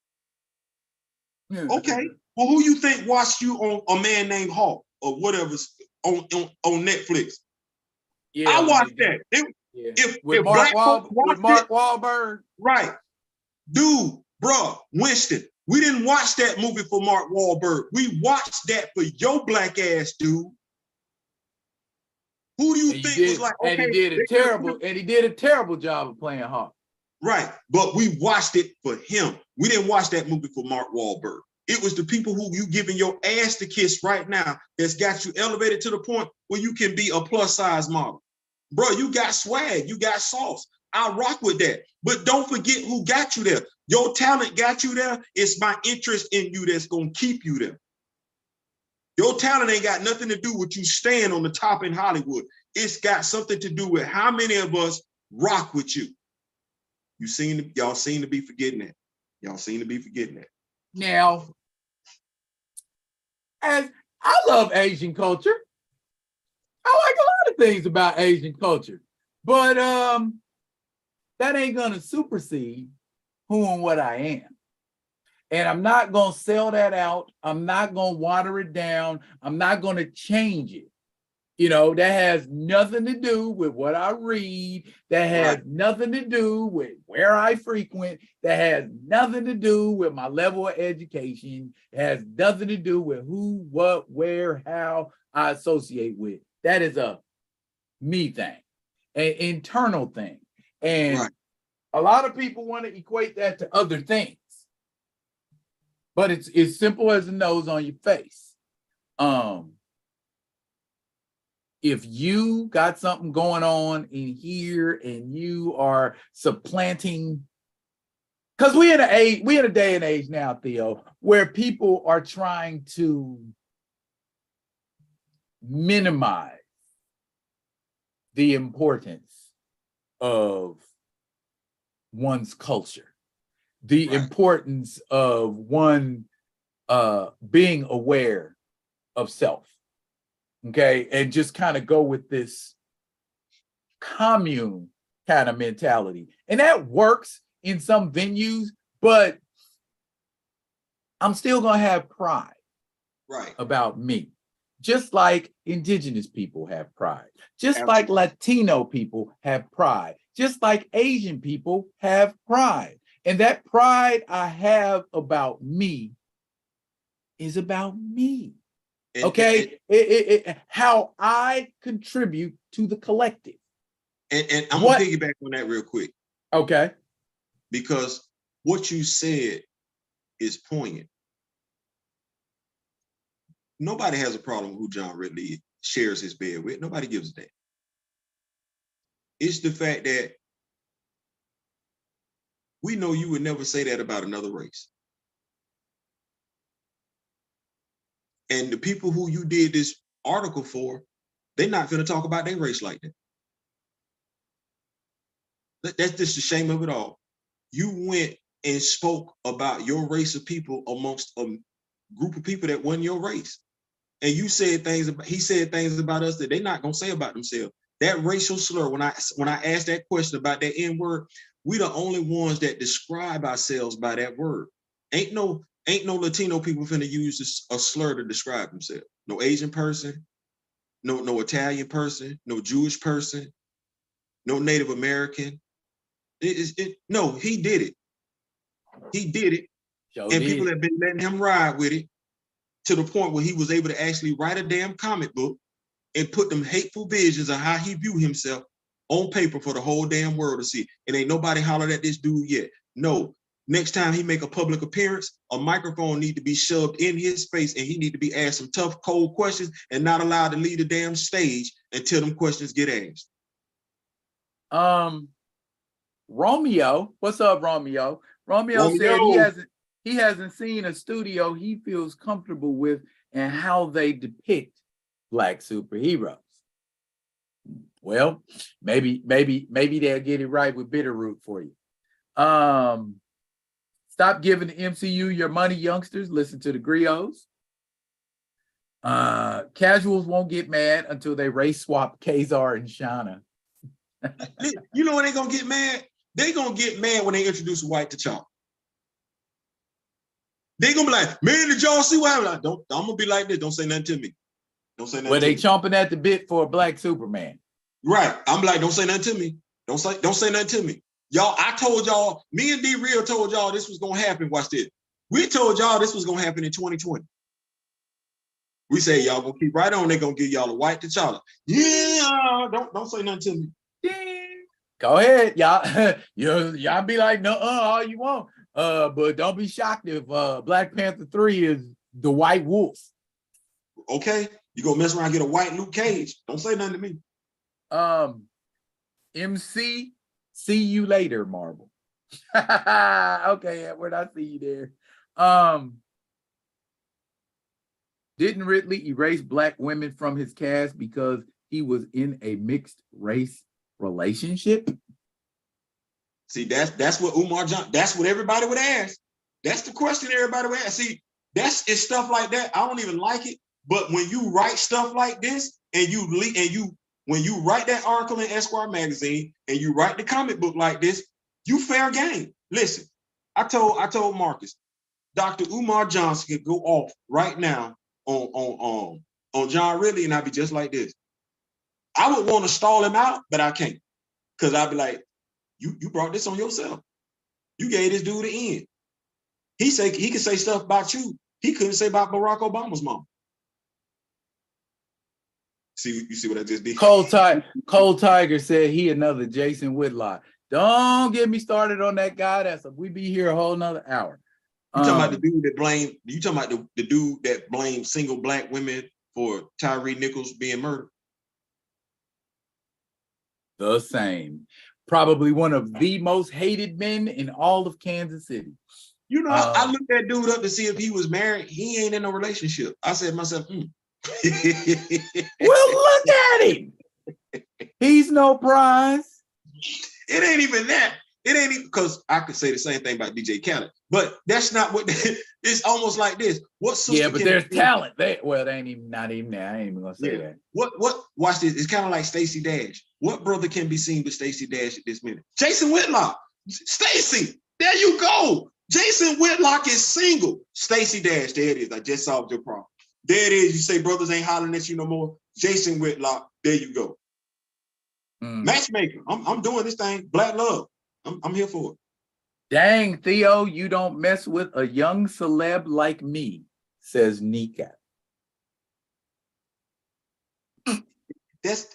D: Okay. Well, who you think watched you on A Man Named Hawk or whatever's on Netflix?
B: Yeah,
D: I watched that.
B: Yeah.
D: If
B: With
D: black folks watched
B: Mark
D: it,
B: Wahlberg.
D: right, dude, bruh, Winston, we didn't watch that movie for Mark Wahlberg. We watched that for your black ass, dude. Who do you think was like, okay,
B: he did a terrible job of playing Hawk.
D: right, but we watched it for him. We didn't watch that movie for Mark Wahlberg. It was the people who you giving your ass to kiss right now that's got you elevated to the point where you can be a plus size model. Bro, you got swag, you got sauce. I rock with that. But don't forget who got you there. Your talent got you there. It's my interest in you that's going to keep you there. Your talent ain't got nothing to do with you staying on the top in Hollywood. It's got something to do with how many of us rock with you. Y'all seem to be forgetting that. Y'all seem to be forgetting that.
B: Now, as I love Asian culture. I like a lot of things about Asian culture, but that ain't gonna supersede who and what I am. And I'm not gonna sell that out. I'm not gonna water it down. I'm not gonna change it. You know, that has nothing to do with what I read. That has nothing to do with where I frequent. That has nothing to do with my level of education. It has nothing to do with who, what, where, how I associate with. That is a me thing, an internal thing. And a lot of people want to equate that to other things. But it's as simple as a nose on your face. If you got something going on in here and you are supplanting, because we in a day and age now, Theo, where people are trying to minimize the importance of one's culture, the importance of one being aware of self. Okay, and just kind of go with this commune kind of mentality. And that works in some venues, but I'm still going to have pride about me. Just like indigenous people have pride. Just like Latino people have pride. Just like Asian people have pride. And that pride I have about me is about me. Okay, how I contribute to the collective.
D: And I'm gonna piggyback on that real quick.
B: Okay.
D: Because what you said is poignant. Nobody has a problem with who John Ridley shares his bed with. Nobody gives a damn. It's the fact that we know you would never say that about another race. And the people who you did this article for, they're not going to talk about their race like that. That's just the shame of it all. You went and spoke about your race of people amongst a group of people that wasn't your race. And you said things about, he said things about us that they're not going to say about themselves. That racial slur, when I asked that question about that N-word, we the only ones that describe ourselves by that word. Ain't no Latino people finna use a slur to describe themselves. No Asian person, no Italian person, no Jewish person, no Native American. No, he did it. He did it. And people have been letting him ride with it to the point where he was able to actually write a damn comic book and put them hateful visions of how he viewed himself on paper for the whole damn world to see. And ain't nobody hollered at this dude yet. No. Next time he make a public appearance, a microphone need to be shoved in his face and he need to be asked some tough, cold questions and not allowed to leave the damn stage until them questions get asked.
B: Romeo, what's up, Romeo? Romeo said he hasn't seen a studio he feels comfortable with and how they depict Black superheroes. Well, maybe they'll get it right with Bitterroot for you. Stop giving the MCU your money, youngsters. Listen to the griots. Casuals won't get mad until they race swap Kazar and Shauna.
D: You know when they gonna get mad? They gonna get mad when they introduce White T'Challa. They gonna be like, man, did y'all see what happened? I'm gonna be like this. Don't say nothing to me. Don't say nothing.
B: Well, they chomping at the bit for a Black Superman.
D: Right. I'm like, don't say nothing to me. Don't say nothing to me. Y'all, I told y'all, me and D Real told y'all this was gonna happen. Watch this. We told y'all this was gonna happen in 2020. We say y'all gonna keep right on, they're gonna give y'all a white T'Challa. Yeah, don't say nothing to me.
B: Go ahead, y'all. Y'all be like, no, all you want. But don't be shocked if Black Panther 3 is the White Wolf.
D: Okay, you gonna mess around and get a white Luke Cage. Don't say nothing to me.
B: MC, see you later, Marvel. Okay, Edward, I see you there. Didn't Ridley erase Black women from his cast because he was in a mixed race relationship?
D: See, that's what Umar Johnson, that's what everybody would ask. That's the question everybody would ask. See, it's stuff like that. I don't even like it. But when you write stuff like this, and when you write that article in Esquire magazine and you write the comic book like this, you fair game. Listen, I told Marcus, Dr. Umar Johnson could go off right now on John Ridley, and I'd be just like this. I would want to stall him out, but I can't. Because I'd be like, you brought this on yourself. You gave this dude the end. He could say stuff about you he couldn't say about Barack Obama's mom. You see what I just did?
B: Cold Tiger said he another Jason Whitlock. Don't get me started on that guy. We be here a whole nother hour.
D: You talking about the dude that blamed? You talking about the dude that blamed single Black women for Tyree Nichols being murdered?
B: The same. Probably one of the most hated men in all of Kansas City.
D: You know, I looked that dude up to see if he was married. He ain't in a relationship. I said to myself,
B: Well, look at him. He's no prize.
D: It ain't even that. It ain't even, because I could say the same thing about DJ Khaled, but that's not what. It's almost like this. What sister?
B: Yeah, but there's talent. They ain't even not even there. I ain't even gonna say that.
D: What? Watch this. It's kind of like Stacey Dash. What brother can be seen with Stacey Dash at this minute? Jason Whitlock. Stacey. There you go. Jason Whitlock is single. Stacey Dash. There it is. I just solved your problem. There it is. You say brothers ain't hollering at you no more. Jason Whitlock. There you go. Matchmaker. I'm doing this thing. Black love. I'm here for it.
B: Dang, Theo, you don't mess with a young celeb like me, says Nika.
D: That's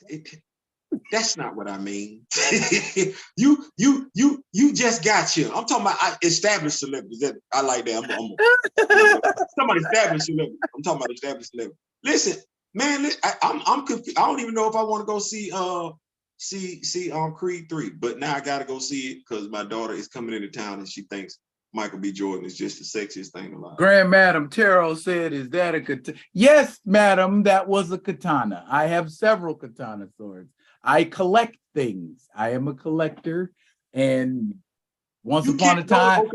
D: not what I mean. you just got you. I'm talking about established celebrities. I like that. I'm talking about established celebrities. I'm talking about established celebrities. Listen, man, I'm confused. I don't even know if I want to go see Creed 3, but now I gotta go see it because my daughter is coming into town and she thinks Michael B. Jordan is just the sexiest thing alive.
B: Grand Madam Terrell said, is that a katana? Yes, madam, that was a katana. I have several katana swords. I collect things. I am a collector. And once upon a time,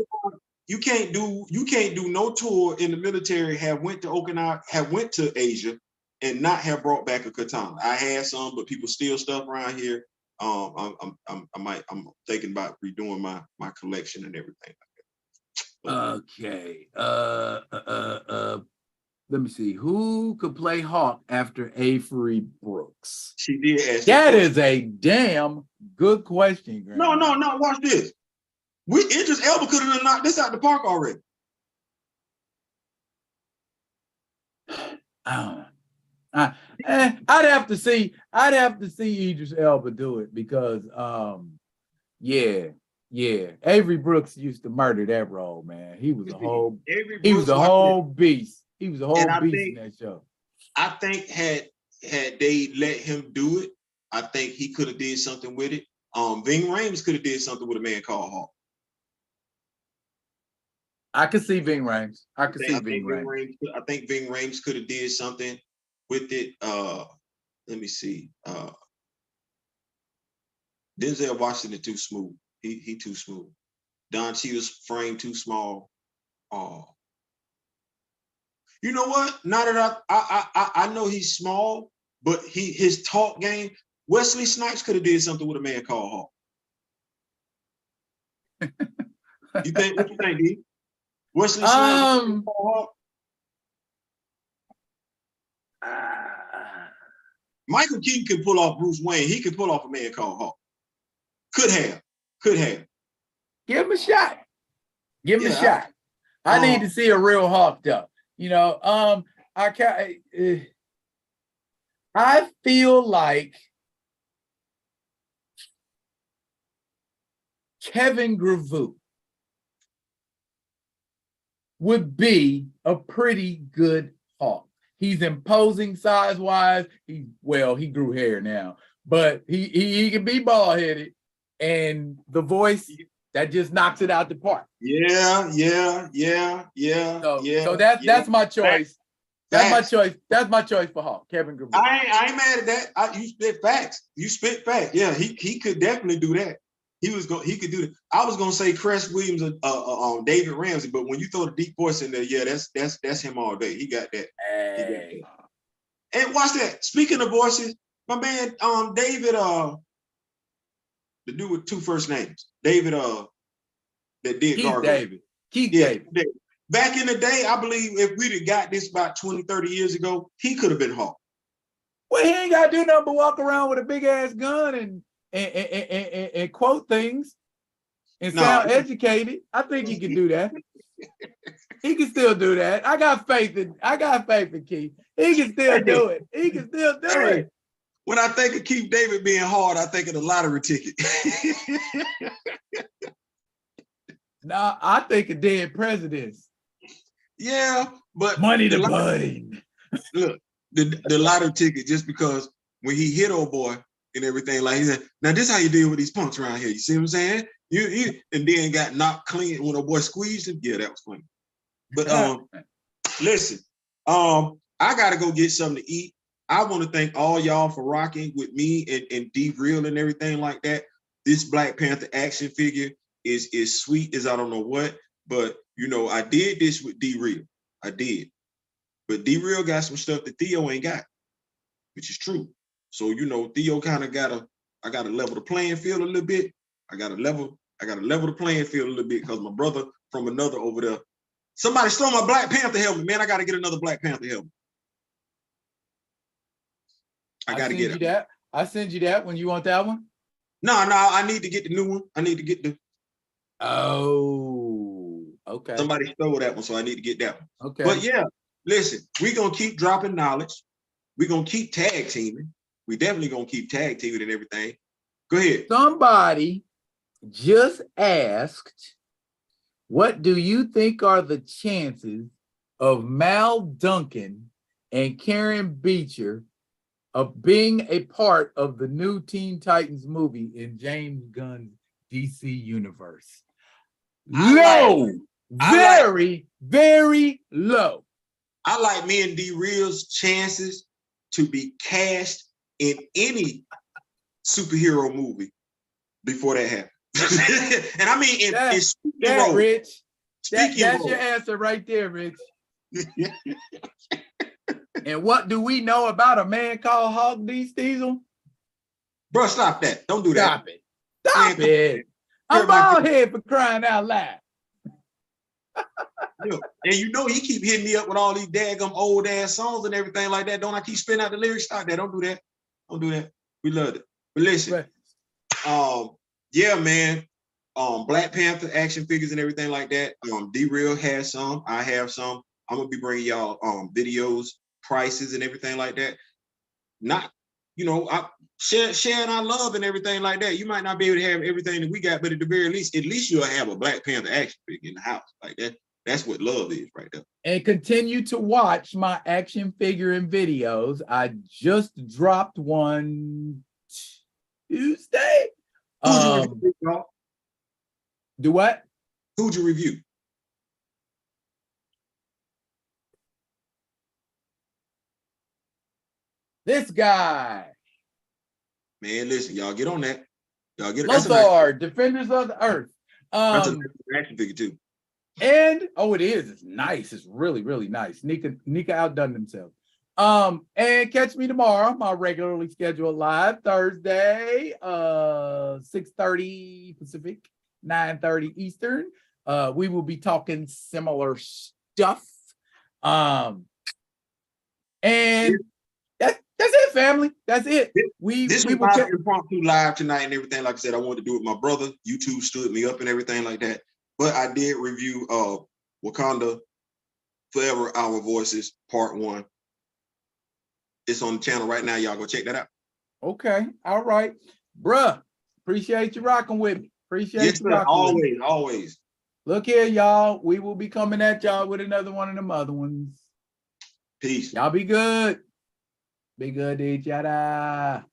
D: you can't do no tour in the military, have went to Okinawa, have went to Asia, and not have brought back a katana. I had some, but people steal stuff around here. I'm thinking about redoing my collection and everything.
B: Okay. Let me see. Who could play Hawk after Avery Brooks?
D: She did ask
B: that is a damn good question, Grant.
D: No. Watch this. Idris Elba could have knocked this out the park already.
B: I'd have to see Idris Elba do it because Avery Brooks used to murder that role, man. He was a whole beast. He was a whole beast in that show.
D: I think had they let him do it, I think he could have did something with it. Ving Rhames could have did something with A Man Called Hawk.
B: I could see Ving Rhames. I think Ving
D: Rhames could have did something with it. Let me see. Denzel Washington too smooth. He too smooth. Don Cheadle's frame too small. You know what? Now that I know he's small, but his talk game. Wesley Snipes could have did something with A Man Called Hawk. What you think, D? Wesley Snipes. Michael Keaton could pull off Bruce Wayne. He could pull off a Man Called Hawk. Could have.
B: Give him a shot. Give him a
D: Yeah,
B: shot. I need to see a real Hawk though. You know, I feel like Kevin Graveau would be a pretty good Hawk. He's imposing size-wise. He grew hair now, but he can be bald-headed, and the voice that just knocks it out the park.
D: Yeah.
B: So that's my choice. That's my choice for Hawk, Kevin Graveau.
D: I ain't mad at that. You spit facts. Yeah, he could definitely do that. He could do that. I was gonna say Cress Williams on David Ramsey, but when you throw the deep voice in there, yeah, that's him all day. He got that.
B: Hey.
D: And watch that. Speaking of voices, my man, David, the dude with 2 first names, David, that did Gargoyle.
B: Keith David.
D: Back in the day, I believe if we'd have got this about 20, 30 years ago, he could have been Hawk.
B: Well, he ain't got to do nothing but walk around with a big ass gun and quote things and sound educated. I think he can do that. He can still do that. I got faith in Keith. He can still do it. He can still do it.
D: When I think of Keith David being hard, I think of the lottery ticket.
B: Nah, I think of dead presidents.
D: Yeah, but
B: money to burn.
D: Look, the lottery ticket, just because when he hit old boy and everything, like he said, now this is how you deal with these punks around here. You see what I'm saying? You and then got knocked clean when a boy squeezed him. Yeah, that was funny. But listen, I gotta go get something to eat. I want to thank all y'all for rocking with me and D-Real and everything like that. This Black Panther action figure is sweet as I don't know what, but you know, I did this with D-Real. I did. But D-Real got some stuff that Theo ain't got, which is true. So, you know, Theo kind of I gotta level the playing field a little bit. I gotta level the playing field a little bit because my brother from another over there, somebody stole my Black Panther helmet. Man, I gotta get another Black Panther helmet. I gotta get it.
B: I send you that when you want that one.
D: No, I need to get the new one. I need to get the.
B: Oh, okay.
D: Somebody stole that one, so I need to get that one.
B: Okay.
D: But yeah, listen, we're gonna keep dropping knowledge. We're gonna keep tag teaming. We definitely gonna keep tag teaming and everything. Go ahead.
B: Somebody just asked, what do you think are the chances of Mal Duncan and Karen Beecher of being a part of the new Teen Titans movie in James Gunn's DC universe? Low. Very low.
D: I like me and D-Real's chances to be cast in any superhero movie before that happens. And I mean in speaking role.
B: Rich. That's your answer right there, Rich. And what do we know about a man called Hawk D. Diesel?
D: Bro, stop that. Don't do that.
B: Stop it. I'm bald head for crying out loud.
D: And you know he keep hitting me up with all these daggum old ass songs and everything like that. Don't I keep spinning out the lyrics? Stop that. Don't do that. Don't do that. We love it. But listen, yeah, man. Black Panther action figures and everything like that. D-Real has some. I have some. I'm gonna be bringing y'all videos, prices, and everything like that. Not, you know, sharing our love and everything like that. You might not be able to have everything that we got, but at the very least, you'll have a Black Panther action figure in the house like that. That's what love is right there.
B: And continue to watch my action figure and videos. I just dropped one Tuesday.
D: Who'd you review, y'all?
B: Do what?
D: Who'd you review?
B: This guy.
D: Man, listen, y'all get on that. Y'all get
B: Lothar, Defenders of the Earth.
D: That's an action figure too.
B: And it is. It's nice. It's really, really nice. Nika outdone themselves. And catch me tomorrow, my regularly scheduled live Thursday, 6:30 Pacific, 9:30 Eastern. We will be talking similar stuff. And that's That's it, family. That's it.
D: This
B: we
D: was
B: will
D: my
B: check.
D: impromptu live tonight and everything. Like I said, I wanted to do it with my brother. YouTube stood me up and everything like that. But I did review Wakanda Forever Our Voices Part 1. It's on the channel right now. Y'all go check that out.
B: Okay. All right. Bruh, appreciate you rocking with me. Appreciate you rocking with me.
D: Always.
B: Look here, y'all. We will be coming at y'all with another one of them other ones.
D: Peace.
B: Y'all be good. Be good to each other.